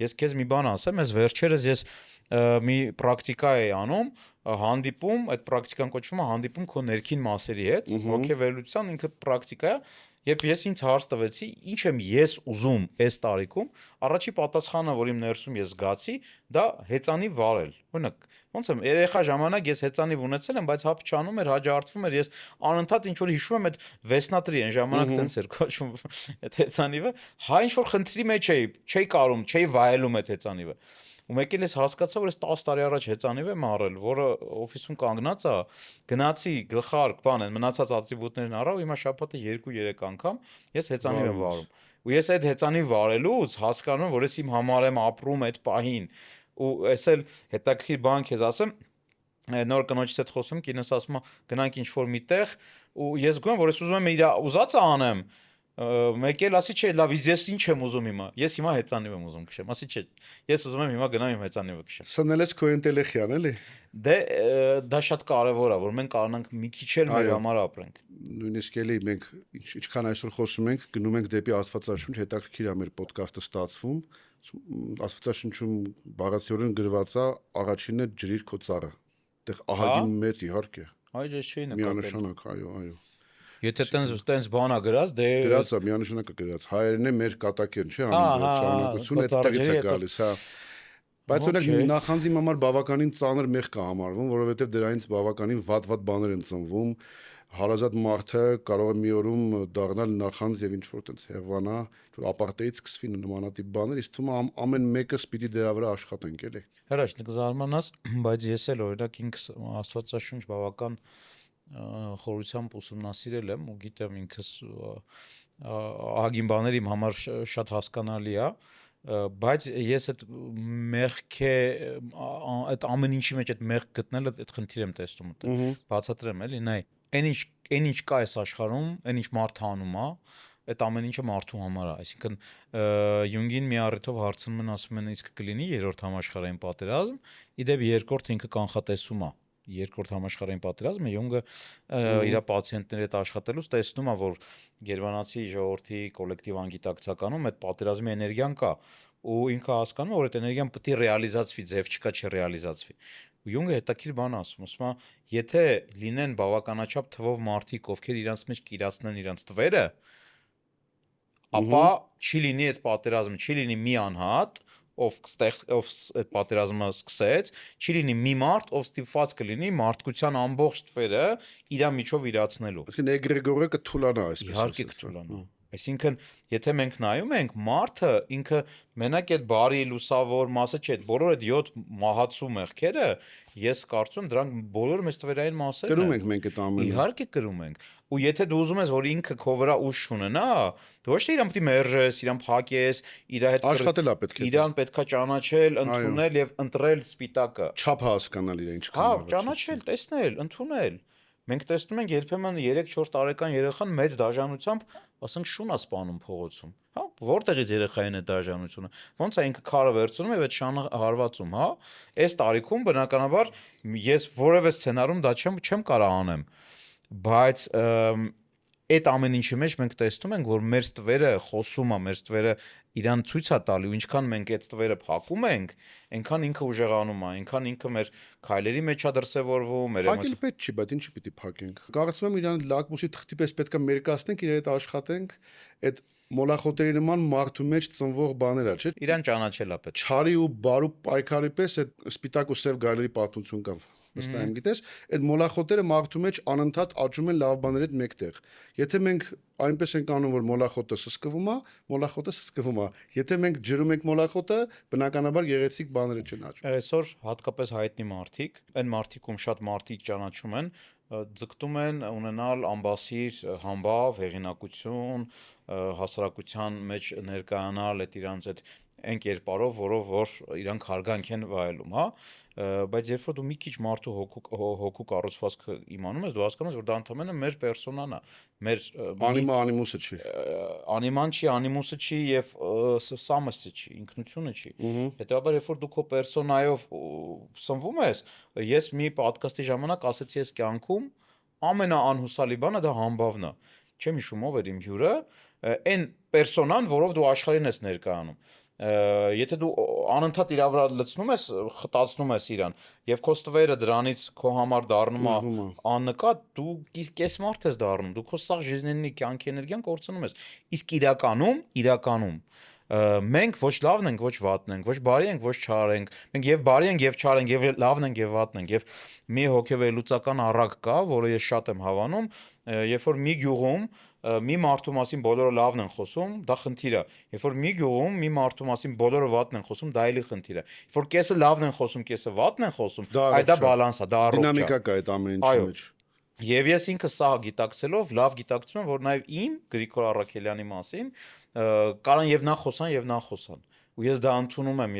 Ես քեզ մի բան ասեմ, ես վերջերս մի պրակտիկա էի անում, հանդիպում, այդ պրակտիկան կոչվում է հանդիպում քո ներքին մասերի հետ, հոգեվերլուծության ինքը պրակտիկա է։ Երբ ես ինձ հարց տվեցի, ինչ եմ ես ուզում այս տարիքում, առաջի պատասխանը, որ իմ ներսում ես զգացի, դա հեծանիվ վարել։ Օրինակ, ոնց եմ, երեխա ժամանակ ես հեծանիվ ունեցել եմ, բայց հապ չանում էր, հաջարդվում էր, ես անընդհատ ինչ որ հիշում եմ այդ վեսնատրի այն ժամանակ տենց էր կոչվում այդ հեծանիվը, հա ինչ որ խնդրի մեջ չէի կարում, չէի վայելում այդ հեծանիվը։ Ու մեկ էլ ես հասկացա, որ ես 10 տարի առաջ հեծանիվ եմ առել, որը օֆիսում կանգնած է, գնացի գլխարկ բան են, մնացած ատրիբուտներն առավ, հիմա շաբաթը 2-3 անգամ ես հեծանիվ եմ վարում։ Ու ես այդ հեծանիվ վարելուց հասկանում եմ, որ ես իմ համար եմ ապրում այդ պահին։ Ու ես էլ հետաքրքիր բան քեզ ասեմ, նոր կնոջից հետ խոսում, կինս ասում է գնանք ինչ-որ միտեղ, ու ես գոհ եմ, որ ես ուզում եմ իր ուզածը անեմ, մեկ էլ ասի չէ, լավ, ես ինչ եմ ուզում հիմա։ Ես հիմա հեծանիվ եմ ուզում քշեմ, ասի չէ։ Ես ուզում եմ հիմա գնամ իմ հեծանիվը քշեմ։ Սնել ես քո ինտելիգենցիան, էլի։ Դե դա շատ կարևոր է, որ մենք կարողանանք մի քիչ էլ մեր համար ապրենք։ Նույնիսկ էլի մենք ինչքան այսօր խոսում ենք, գնում ենք դեպի Աստվածաշունչ, հետաքրքիր է մեր ոդկասթը ստացվում։ Աստվածաշունչում բաղացիորեն գրված է առաջինը ջրիր քո ծառը։ Այդտեղ ահագին մեծ իհարկե։ Այո, ես չէի նկատել։ Միանշանակ, այո։ Եթե տենց բան է գրած, դե գրած է, միանշանակ է գրած։ Հայերեն է մեր կատակերն, չէ՞, անում շարունակությունը այդտեղից է գալիս, հա։ Բայց օրինակ նախանձի համար բավականին ծանր մեղք է համարվում, որովհետև դրանից բավականին վատ բաներ են ծնվում։ Հարազատ մարդը կարող է մի օրում դառնալ նախանձ եւ ինչ որ տենց հեղվանա, որ ապարտեից սկսվի նմանատիպ բաներ, իսկ թվում է ամեն մեկը սպիտի դրա վրա աշխատենք, էլի։ Հրաշ, կզարմանաս, բայց ես էլ օրինակ ինքս Աստվածաշունչ բավական խորությամբ ուսումնասիրել եմ ու գիտեմ ինքս ահագին բաներ իմ համար շատ հասկանալի է, բայց ես այդ մեղքի այդ ամեն ինչի մեջ այդ մեղք գտնելը այդ խնդիր եմ տեսնում այդտեղ բացատրեմ էլի նայ այն ինչ կա այս աշխարհում այն ինչ մարդը անում է այդ ամեն ինչը մարդու համար է այսինքն Յունգին մի առիթով հարցնում են ասում են իսկ կլինի երրորդ համաշխարհային պատերազմ իդեպ երկրորդ ինքը կանխատեսում է երկրորդ համաշխարհային պատերազմը Յունգը իր պացիենտների հետ աշխատելուց տեսնում է որ գերմանացի ժողովրդի կոլեկտիվ անգիտակցականում այդ պատերազմի էներգիան կա ու ինքը հասկանում է որ այդ էներգիան պետք է ռեալիզացվի ձև չկա չռեալիզացվի ու Յունգը հետաքրքիր բան ասում է եթե լինեն բավականաչափ թվով մարդիկ ովքեր իրանց մեջ կիրացնեն իրանց տվերը ապա չի լինի այդ պատերազմը չի լինի մի անհատ ով այդ պատերազմը սկսեց, չի լինի մի մարդ, ով ստիպված կլինի մարդկության ամբողջ թվերը իր միջով իրացնելու։ Այսինքն էգրեգորը կթուլանա այսպես։ Իհարկե կթուլանա։ Այսինքն, եթե մենք նայում ենք, մարդը ինքը մենակ այդ բարի լուսավոր մասը չէ, այդ բոլոր այդ 7 մահացու մեղքերը, ես կարծում եմ դրանք բոլորը մեծ թվերային մասերն են։ Կրում ենք մենք այդ ամենը։ Իհարկե կրում ենք։ Ու եթե դու ուզում ես, որ ինքը քո վրա ուժ չունենա, դու ոչ թե իրան պետք է մերժես, իրան փակես, իր հետ Աշխատելա պետք է։ իրան պետքա ճանաչել, ընդունել եւ ընտրել սպիտակը։ Չափ հասկանալ իրեն ինչքան Հա, աղաչի։ ճանաչել, տեսնել, ընդունել։ Մենք տեսնում ենք երբեմն 3-4 տարեկան երեխան մեծ դաժանությամբ, ասենք, շուն է սպանում փողոցում։ Հա, որտեղից երեխային է դաժանությունը։ Ոնց է ինքը քարը վերցնում եւ այդ շանը հարվածում, հա։ Այս տարիքում բնականաբար ես որևէ սցենարում դա չեմ կարող անեմ։ Բայց այդ ամեն ինչի մեջ մենք տեսնում ենք, որ մեր ստվերը խոսում է, մեր ստվերը իրան ցույց է տալի, ու ինչքան մենք այդ ստվերը փակում ենք, այնքան ինքը ուժեղանում է, այնքան ինքը մեր քայլերի մեջ է դրսևորվում, մեր Փակել պետք չի, բայց ինչի պիտի փակենք։ Կարծում եմ իրան լակմուսի թղթի պես պետքա մերկացնենք, իր հետ աշխատենք, այդ մոլախոտերի նման մարդու մեջ ծնվող բաներ է, չէ՞։ իրան ճանաչելա պետք։ Չարի ու բարու պայքարի պես այդ սպիտակ ու սև գայլերի պատմություն կա։ Վստահ եմ, գիտես, այդ մոլախոտերը մարդու մեջ անընդհատ աճում են լավ բաների հետ մեկտեղ։ Եթե մենք այնպես ենք անում, որ մոլախոտը սսկվում է, մոլախոտը սսկվում է։ Եթե մենք ջրում ենք մոլախոտը, բնականաբար գեղեցիկ բաները չեն աճում։ Այսօր հատկապես հայտնի մարդիկ, այն մարդիկում շատ մարդիկ ճանաչում են, ձգտում են ունենալ ամբասիր համբավ, հեղինակություն, հասարակության մեջ ներկայանալ այդ իրանց այդ այն կերպարով, որով որ իրանք հարգանք են վայելում, հա, բայց երբ որ դու մի քիչ մարդու հոգու կառուցվածքը իմանում ես, դու հասկանում ես, որ դա ընդհանրապես մեր պերսոնան է, մեր Անիմա անիմուսը չի։ անիման չի, անիմուսը չի եւ սամսը չի, ինքնությունը չի։ Հետեւաբար երբ որ դու քո պերսոնայով սնվում ես, ես մի ոդկասթի ժամանակ ասեցի ես կյանքում ամենաանհուսալի բանը դա համբավն է։ Չեմ հիշում ով էր իմ հյուրը, այն պերսոնան, որով դու աշխարհին ես ներկայանում։ Եթե դու անընդհատ իր վրա լցնում ես, խտացնում ես իրան, եւ քո ստվերը դրանից քո համար դառնում է աննկատ, դու կես մարդ ես դառնում, դու քո սաղ ժիզնենի կյանքի էներգիան կորցնում ես։ Իսկ իրականում մենք ոչ լավն ենք, ոչ վատն ենք, ոչ բարի ենք, ոչ չար ենք։ Մենք եւ բարի ենք, եւ չար ենք, եւ լավն ենք, եւ վատն ենք։ Եվ մի հոգեվերլուծական առակ կա, որը ես շատ եմ հավանում, երբ որ մի գյուղում մի մարդու մասին բոլորը լավն են խոսում, դա խնդիր է։ Երբ որ մի գյուղում մի մարդու մասին բոլորը վատն են խոսում, դա էլի խնդիր է։ Երբ որ կեսը լավն են խոսում, կեսը վատն են խոսում, այդ դա բալանս է, դա առողջ է։ Դինամիկա կա այդ ամեն ինչի մեջ։ Եվ ես ինքը սա գիտակցելով լավ գիտակցում եմ, որ նաև իմ Գրիգոր Առաքելյանի մասին կարան եւ նա խոսան եւ նա խոսան։ Ու ես դա ընդունում եմ,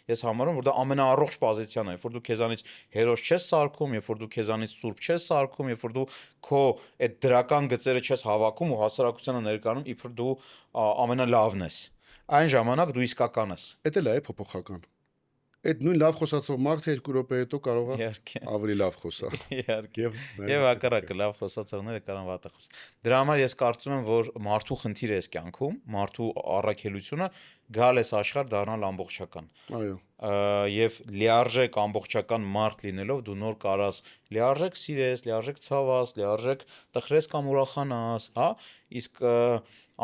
ես համարում, որ դա ամենաառողջ պոզիցիան է, երբ որ դու քեզանից հերոս չես սարքում, երբ որ դու քեզանից սուրբ չես սարքում, երբ որ դու քո այդ դրական գծերը չես հավաքում ու հասարակությանը ներկայանում, իբր դու ամենալավն ես։ Այն ժամանակ դու իսկական ես։ Էդ էլ է փոփոխական։ Այդ նույն լավ խոսացող մարդը 2 րոպե հետո կարող է ավելի լավ խոսալ։ Իհարկե։ Եվ հակառակը լավ խոսացողները կարան վատը խոսեն։ Դրա համար ես կարծում եմ, որ մարդու խնդիրը է կյանքում, մարդու առաքելությունը գալ ես աշխարհ դառնալ ամբողջական։ Այո։ Եվ լիարժեք ամբողջական մարդ լինելով դու նոր կարաս լիարժեք սիրես, լիարժեք ցավաս, լիարժեք տխրես կամ ուրախանաս, հա։ Իսկ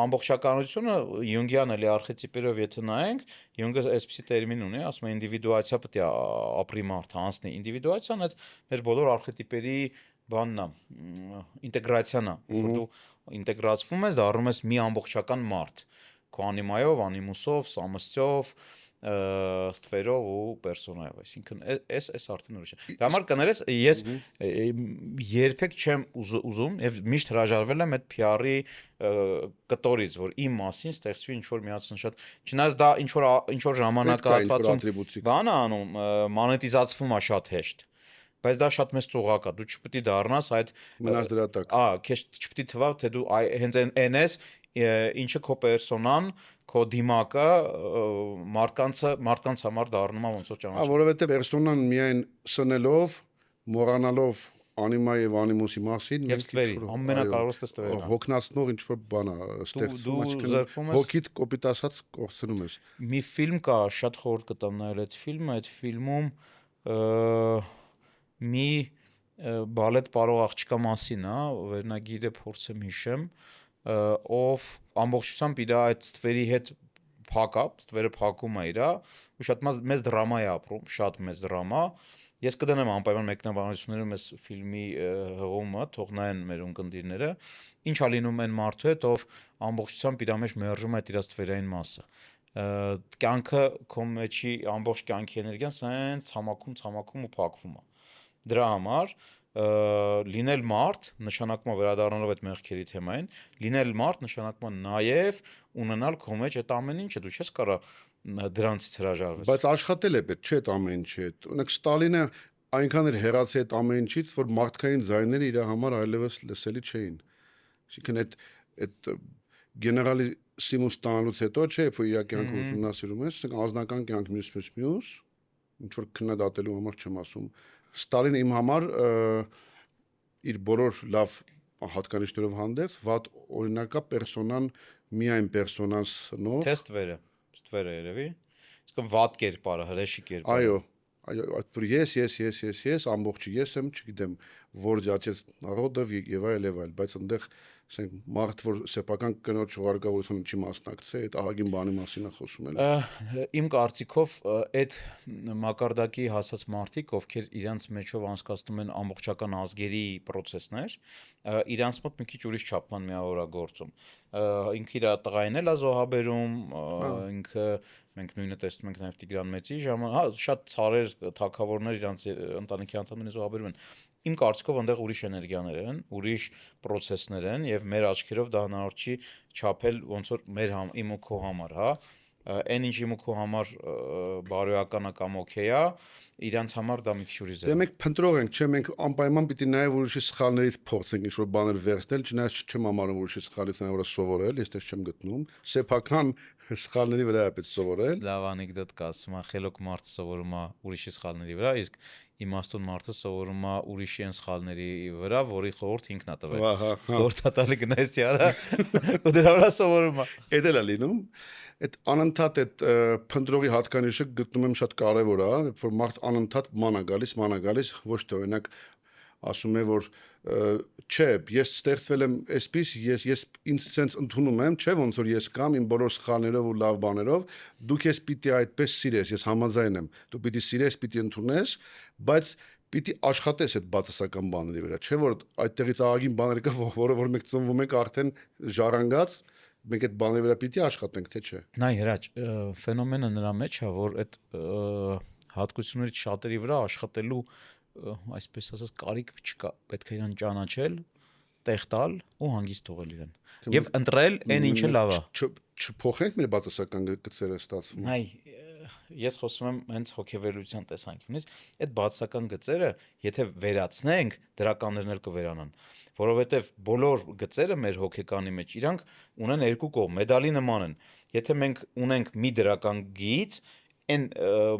ամբողջականությունը Յունգյան էլի արխետիպերով եթե նայենք, Յունգը այսպիսի տերմին ունի, ասում է ինդիվիդուացիա պետք է ապրի մարդը, անցնի։ Ինդիվիդուացիան այդ մեր բոլոր արխետիպերի բանն է, ինտեգրացիան է, որ դու ինտեգրացվում ես, դառնում ես մի ամբողջական մարդ, քո անիմայով, անիմուսով, սամսյով, ստվերով ու պերսոնայով, այսինքն այս արդեն ուրիշ է։ Դա համար կներես, ես երբեք չեմ ուզում եւ միշտ հրաժարվել եմ այդ PR-ի կտորից, որ իմ մասին ստեղծվի ինչ-որ միացնշատ, չնայած դա ինչ-որ ժամանակահատվածում բան է անում, մոնետիզացվում է շատ հեշտ, բայց դա շատ մեծ ծուղակ է, դու չպետք է դառնաս այդ մնաս դրա տակ։ քեզ չպետք է թվա, թե դու հենց այն ես, ինչը քո պերսոնան, քո դիմակը մարդկանց համար դառնում է ոնց որ ճանաչում։ Որովհետև պերսոնան միայն սնելով, մոռանալով անիմա եւ անիմուսի մասին եւ ստվերի ամենակարևորը ստվերն է։ Հոգնածնող ինչ որ բան է ստեղծում, այսինքն հոգիդ կոպիտ ասած կորցնում ես։ Մի ֆիլմ կա, շատ խորհուրդ կտամ նայել այդ ֆիլմը, այդ ֆիլմում մի բալետ պարող աղջկա մասին է, վերնագիրը փորձեմ հիշեմ, ով ամբողջությամբ իր այդ ստվերի հետ փակա, ստվերը փակում է իրա, ու շատ մեծ դրամա է ապրում, շատ մեծ դրամա։ Ես կդնեմ անպայման մեկնաբանություններում այս ֆիլմի հղումը, թող նայեն մեր ունկնդիրները, ինչա լինում այն մարդու հետ, ով ամբողջությամբ իր մեջ մերժում է իր ստվերային մասը։ Կյանքը քո մեջի ամբողջ կյանքի էներգիան սենց ցամաքում ու փակվում է։ Դրա համար լինել մարդ նշանակում է վերադառնալով այդ մեղքերի թեմային, լինել մարդ նշանակում է նաև ունենալ քո մեջ այդ ամեն ինչը, դու չես կարող դրանցից հրաժարվես։ Բայց աշխատել է պետք, չէ՞ այդ ամեն ինչի հետ։ Օրինակ Ստալինը այնքան էր հեռացել այդ ամեն ինչից, որ մարդկային ձայները իր համար այլևս լսելի չէին։ Այսինքն այդ գեներալիսիմուս տանելուց հետո չէ, որ իր կյանքը ուսումնասիրում ես, անձնական կյանք մյուս, ինչ որ քննադատելու համար չեմ ասում։ Ստալինը իմ համար իր բոլոր լավ հատկանիշներով հանդերձ վատ օրինակա պերսոնան միայն պերսոնանով Ստվերը երևի, իսկ վատ կերպարը, հրեշի կերպարը։ Այո, այդ ես, ամբողջը ես եմ, չգիտեմ, որ ջաճեց народը եւ այլ, բայց այնտեղ ասենք մարդ որ սեփական կնոջ շողարկավորությունը չի մասնակցել, այդ ահագին բանի մասին է խոսում էլ։ Իմ կարծիքով այդ մակարդակի հասած մարդիկ, ովքեր իրանց մեջով անցկացնում են ամբողջական ազգերի process-ներ, իրանց մոտ մի քիչ ուրիշ չափման միավորագործում։ Ինքը իր տղային էլ է զոհաբերում, ինքը մենք նույնը տեսնում ենք նաև Տիգրան Մեծի ժամանակ, շատ ցարեր թագավորներ իրանց ընտանիքի անդամներին զոհաբերում են։ Իմ կարծիքով այնտեղ ուրիշ էներգիաներ են, ուրիշ process-ներ են եւ մեր աչքերով դա հնարավոր չի չափել ոնց որ իմ ու քո համար, հա։ Այն ինչ իմ ու քո համար բարոյական է կամ օքեյ է, իրանց համար դա մի քիչ ուրիշ է։ Դե մենք փնտրող ենք, չէ՞, մենք անպայման պիտի նաև ուրիշի սխալներից փորձենք ինչ-որ բաներ վերցնել, չնայած չեմ համարում ուրիշի սխալից նայել սովորել, ես դες չեմ գտնում։ Սեփական սխալների վրա է պետք սովորել։ Լավ անեկդոտ կա, ասում է խելոք մարդը սովորում է ուրիշի սխալների վրա, իսկ իմաստուն մարդը սովորում է ուրիշի այն սխալների վրա, որի խորհուրդ ինքն է տվել։ Խորհրդատալի գնայստի արա, ու դրա վրա սովորում է։ Էդ էլ է լինում։ Այդ անընդհատ այդ փնտրողի հատկանիշը գտնում եմ շատ կարևոր է, որ մարդ անընդհատ ման է գալիս, ոչ թե օրինակ ասում է որ չէ, ես ստեղծվել եմ այսպես, ես ինձ sense ընդունում եմ, չէ, ոնց որ ես կամ իմ բոլոր սխալներով ու լավ բաներով, դու քեզ պիտի այդպես սիրես, ես համաձայն եմ, դու պիտի սիրես, պիտի ընդունես, բայց պիտի աշխատես այդ բացասական բաների վրա, չէ որ այդտեղից ահագին բաներ կա, որը որ մենք ծնվում ենք արդեն ժառանգած, մենք այդ բաների վրա պիտի աշխատենք, թե չէ։ Նայ հրաչ, ֆենոմենը նրա մեջ է, որ այդ հատկություններից շատերի վրա աշխատելու այսպես ասած կարիք չկա, պետք է իրան ճանաչել, տեղ տալ ու հանգիստ թողել իրեն։ Եվ ընտրել այն ինչը լավ է։ Չփոխենք մեր բացասական գծերը ստացվում։ Նայ, ես խոսում եմ հենց հոգեվերլուծության տեսանկյունից, այդ բացասական գծերը, եթե վերացնենք, դրականներն էլ կվերանան, որովհետև բոլոր գծերը մեր հոգեկանի մեջ իրանք ունեն երկու կողմ, մեդալի նման են։ Եթե մենք ունենք մի դրական գիծ, այն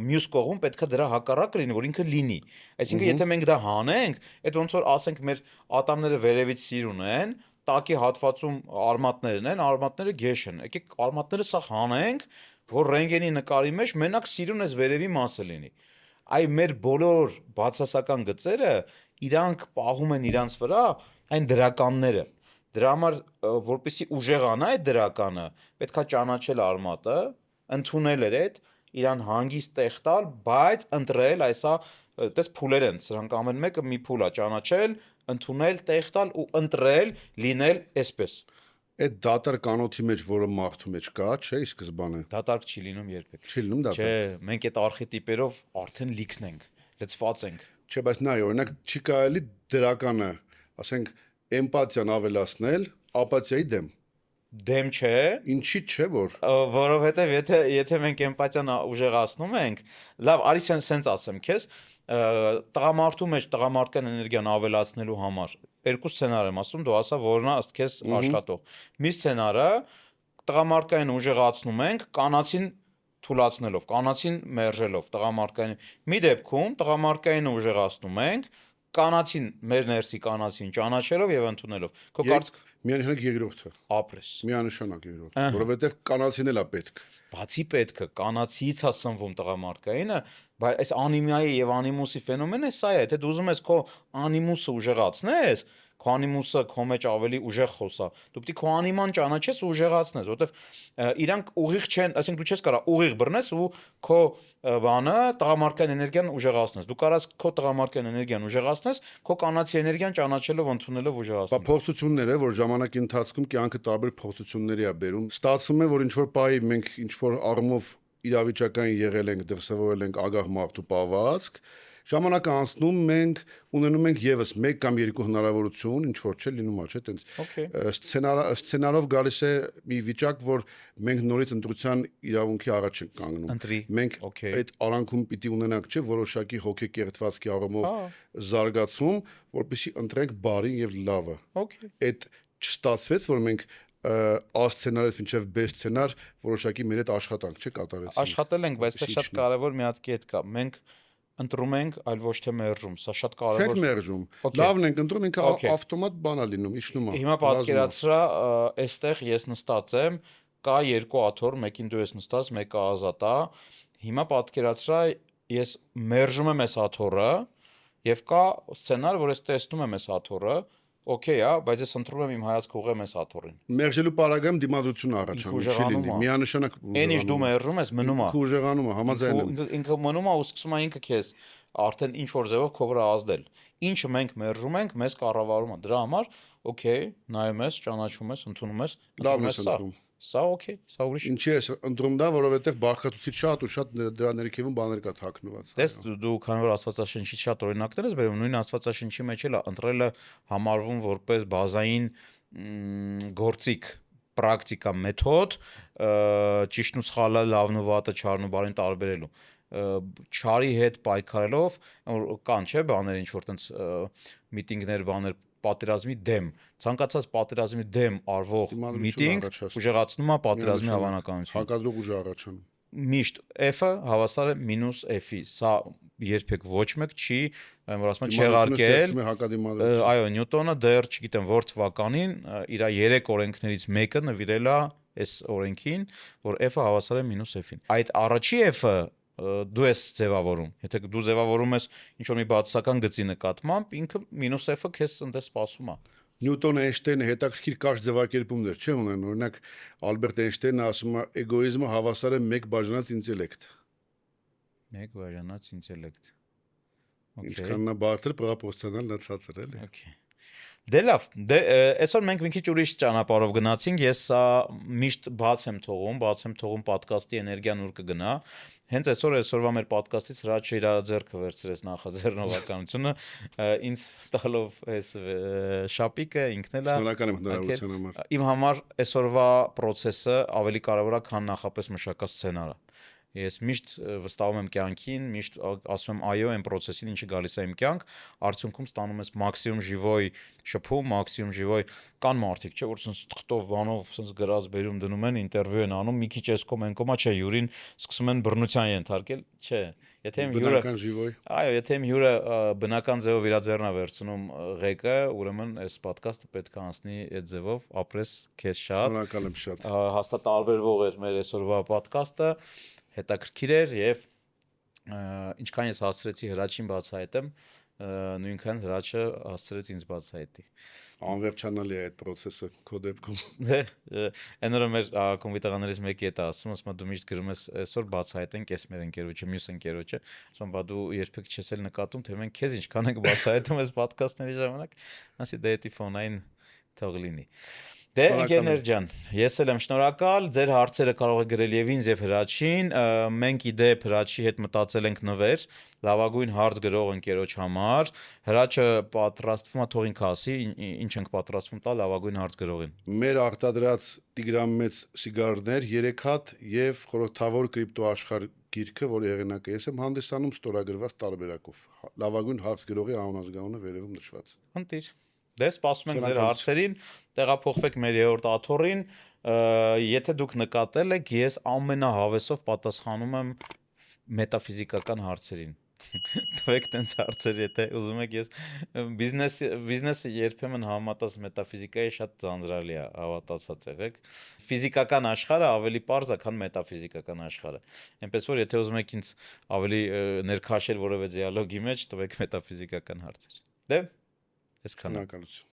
մյուս կողմում պետքա դրա հակառակը լինի, որ ինքը լինի։ Այսինքն եթե մենք դա հանենք, այդ ոնց որ ասենք մեր ատամները վերևից սիր ունեն, տակի հատվածում արմատներն են, արմատները գեշ են։ Եկեք արմատները սա հանենք, որ ռենտգենի նկարի մեջ մենակ սիրուն էս վերևի մասը լինի։ Այ մեր բոլոր բացասական գծերը իրանք պահում են իրանց վրա այն դրականները։ Դրա համար որպեսզի ուժեղանա այդ դրականը, պետքա ճանաչել արմատը, ընդունել այդ իրան հանգիստ տեղ տալ, բայց ընտրել, այսա այդպես փուլեր են, սրանք ամեն մեկը մի փուլ է, ճանաչել, ընդունել, տեղ տալ ու ընտրել, լինել այսպես։ Այդ դատար կանոթի մեջ, որը մարդու մեջ կա, չէ, ի սկզբանե։ Դատարկ չի լինում երբեք։ Չի լինում դատարկ։ Չէ, մենք այդ արխետիպերով արդեն լիքն ենք, լցված ենք։ Չէ, բայց նայ, օրինակ չի կարելի դրականը, ասենք, էմպաթիան ավելացնել ապաթիայի դեմ։ Դեմ չէ։ Ինչի՞ չէ որ։ Որովհետև եթե մենք էմպաթիան ուժեղացնում ենք, լավ, արի սենց ասեմ քեզ, տղամարդու մեջ տղամարդկան էներգիան ավելացնելու համար երկու սցենար եմ ասում, դու ասա որն է ըստ քեզ աշխատող։ Մի սցենարը տղամարդկային ուժեղացնում ենք, կանացին թուլացնելով, կանացին մերժելով, տղամարդկային։ Մի դեպքում տղամարդկային ուժեղացնում ենք, կանացին մեր ներսի կանացին ճանաչելով եւ ընդունելով։ Քո կարծիք Միանշանակ երկրորդը։ Ապրես։ Միանշանակ երկրորդը, որովհետև կանացին էլ է պետք։ Բացի պետքը կանացից է սնվում տղամարդկայինը, բայց այս անիմիայի եւ անիմուսի ֆենոմենը սա է, եթե դու ուզում ես քո անիմուսը ուժեղացնես, քո անիմուսը քո մեջ ավելի ուժեղ խոսա, դու պետք է քո անիման ճանաչես ու ուժեղացնես, որովհետեւ իրանք ուղիղ չեն, այսինքն դու չես կարող ուղիղ բռնես ու քո բանը տղամարդկային էներգիան ուժեղացնես, դու կարաս քո տղամարդկային էներգիան ուժեղացնես, քո կանացի էներգիան ճանաչելով, ընդունելով ուժեղացնես։ Փորձությունները, որ ժամանակի ընթացքում կյանքը տարբեր փորձությունների է բերում, ստացվում է, որ ինչ որ պահի մենք ինչ որ առումով իրավիճակային եղել ենք, դրսևորել ենք ագահ մարդու պահվածք, ժամանակը անցնում մենք ունենում ենք եւս 1 կամ 2 հնարավորություն, ինչ որ չէ լինում է, չէ՞, տենց սցենարով գալիս է մի վիճակ, որ մենք նորից ընտրության իրավունքի առաջ ենք կանգնում։ Մենք այդ արանքում պիտի ունենանք, չէ, որոշակի հոգեկերտվածքի առումով զարգացում, որպեսզի ընտրենք բարին եւ լավը։ Այդ չստացվեց, որ մենք A-սցենարից մինչև B սցենար որոշակի մեր այդ աշխատանք չէ կատարեցինք։ Աշխատել ենք, բայց դա շատ կարևոր մի հատ կետ կա։ Մենք ընտրում ենք, այլ ոչ թե մերժում։ Սա շատ կարևոր։ Չենք մերժում։ Լավն ենք ընտրում, ինքը ավտոմատ բան է լինում, իջնում է։ Հիմա պատկերացրա, այստեղ ես նստած եմ, կա 2 աթոռ, մեկին դու ես նստած, մեկը ազատ է։ Հիմա պատկերացրա, ես մերժում եմ այս աթոռը եւ կա սցենար, որ ես տեսնում եմ այս աթոռը, օքեյ է, բայց ես ընտրում եմ իմ հայացքը ուղղեմ այս աթոռին։ Մերժելու պարագայում դիմադրություն առաջանում չի լինի։ Միանշանակ Այն ինչ դու մերժում ես, մնում է։ Ուժեղանում է, համաձայն եմ։ Ինքը մնում է ու սկսում է ինքը քեզ արդեն ինչ որ ձևով քո վրա ազդել։ Ինչը մենք մերժում ենք, մեզ կառավարում է։ Դրա համար, օքեյ, նայում ես, ճանաչում ես, ընդունում ես, լավն ես ընտրում։ Սա օքեյ, սա ուրիշ։ Ինչի ես ընտրում դա, որովհետև բարգացուցիչ շատ ու շատ դրա ներքևում բաներ կա թաքնված։ Տես դու քանի որ Աստվածաշնչից շատ օրինակներ ես բերում, նույն Աստվածաշնչի մեջ էլ ընտրելը համարվում որպես բազային գործիք, պրակտիկա, մեթոդ, ճիշտն ու սխալը, լավն ու վատը, չարն ու բարին տարբերելու։ Չարի հետ պայքարելով կան, չէ՞, բաներ ինչ որ տենց միտինգներ, բաներ պատերազմի դեմ, ցանկացած պատերազմի դեմ արվող միտինգ ուժեղացնում է պատերազմի հավանականությունը։ Հակադրող ուժ առաջանում։ Միշտ F-ը հավասար է մինուս F-ի։ Սա երբեք ոչ մեկ չի, որ ասում են չեղարկել։ Այո, Նյուտոնը դեռ, չգիտեմ, որ թվականին իր 3 օրենքներից մեկը նվիրել է այս օրենքին, որ F-ը հավասար է մինուս F-ին։ Այդ առաջի F-ը դու ես ձևավորում։ Եթե դու ձևավորում ես ինչ-որ մի բացասական գծի նկատմամբ, ինքը մինուս F-ը քեզ ընդ սպասում է։ Նյուտոնը, Էյնշտեյնը հետաքրքիր կարճ ձևակերպումներ չի ունեն, օրինակ Ալբերտ Էյնշտեյնը ասում է էգոիզմը հավասար է 1 բաժանած ինտելեկտ։ 1 բաժանած ինտելեկտ։ Ինչքան նա բարձր պրոպորցիոնալ նա ցածր էլի։ Okay։ Դե լավ, այսօր մենք մի քիչ ուրիշ ճանապարհով գնացինք, ես սա միշտ բաց եմ թողում ոդկասթի էներգիան ուր կգնա։ Հենց այսօրվա մեր ոդկասթից Հրաչը իր ձեռքը վերցրեց նախաձեռնողականությունը, ինձ տալով այս շապիկը ինքն էլ է։ Շնորհակալ եմ հնարավորության համար։ Իմ համար այսօրվա process-ը ավելի կարևոր է, քան նախապես մշակած սցենարը։ Ես միշտ վստահում եմ կյանքին, միշտ ասում եմ այո այն process-ին, ինչը գալիս է իմ կյանք, արդյունքում ստանում ես մաքսիմում ժիվոյ շփում, մաքսիմում ժիվոյ կան մարդիկ, չէ, որ sense թղթով բանով sense գրած բերում դնում են, ինտերվյու են անում, մի քիչ էսկոմ ենկոմա, չէ, հյուրին սկսում են բռնության ենթարկել, չէ։ Եթե իմ հյուրը բնական ժիվոյ։ Այո, եթե իմ հյուրը բնական ձևով իր ձեռնա վերցնում ղեկը, ուրեմն այս ոդկասթը պետք է անցնի այդ ձևով, ապրես քեզ շատ։ Շնորհակալ եմ շատ։ Հաստատ տարբերվող էր մեր այսօրվա ոդկասթը, հետաքրքիր էր եւ ինչքան ես հասցրեցի Հրաչին բացահայտեմ, նույնքան Հրաչը հասցրեց ինձ բացահայտի։ Անվերջանալի է այդ process-ը քո դեպքում։ Այն օրը մեր ակումբի տղաներից մեկի հետ ասում, դու միշտ գրում ես այսօր բացահայտենք այս մեր ընկերոջը, մյուս ընկերոջը, ասում բա դու երբեք չես էլ նկատում, թե մենք քեզ ինչքան ենք բացահայտում այս ոդկասթների ժամանակ, ասի դա էտի ֆոնային թող լինի։ Դե ընկերներ ջան, ես էլ եմ շնորհակալ, ձեր հարցերը կարող եք գրել եւ ինձ եւ Հրաչին, մենք իդեպ Հրաչի հետ մտածել ենք նվեր, լավագույն հարց գրող ընկերոջ համար, Հրաչը պատրաստվում է թող ինքը ասի, ինչ ենք պատրաստվում տալ լավագույն հարց գրողին։ Մեր արտադրած Տիգրան մեծ սիգարներ 3 հատ եւ խորհրդավոր կրիպտո աշխարհ գիրքը, որի հեղինակը ես եմ, հանդիսանում ստորագրված տարբերակով։ Լավագույն հարց գրողի անազգանունը վերևում նշված։ Ընտիր։ Դե սպասում ենք ձեր հարցերին, տեղափոխվեք մեր 3-րդ աթոռին, եթե դուք նկատել եք, ես ամենահավեսով պատասխանում եմ մետաֆիզիկական հարցերին։ Տվեք տենց հարցեր, եթե ուզում եք, ես բիզնեսը երբեմն համատած մետաֆիզիկայի շատ ձանձրալի է, հավատացած եղեք։ Ֆիզիկական աշխարհը ավելի պարզ է, քան մետաֆիզիկական աշխարհը։ Էնպես որ եթե ուզում եք ինձ ավելի ներքաշել որևէ դիալոգի մեջ, տվեք մետաֆիզիկական հարցեր։ Դե, այսքանը։ Շնորհակալություն։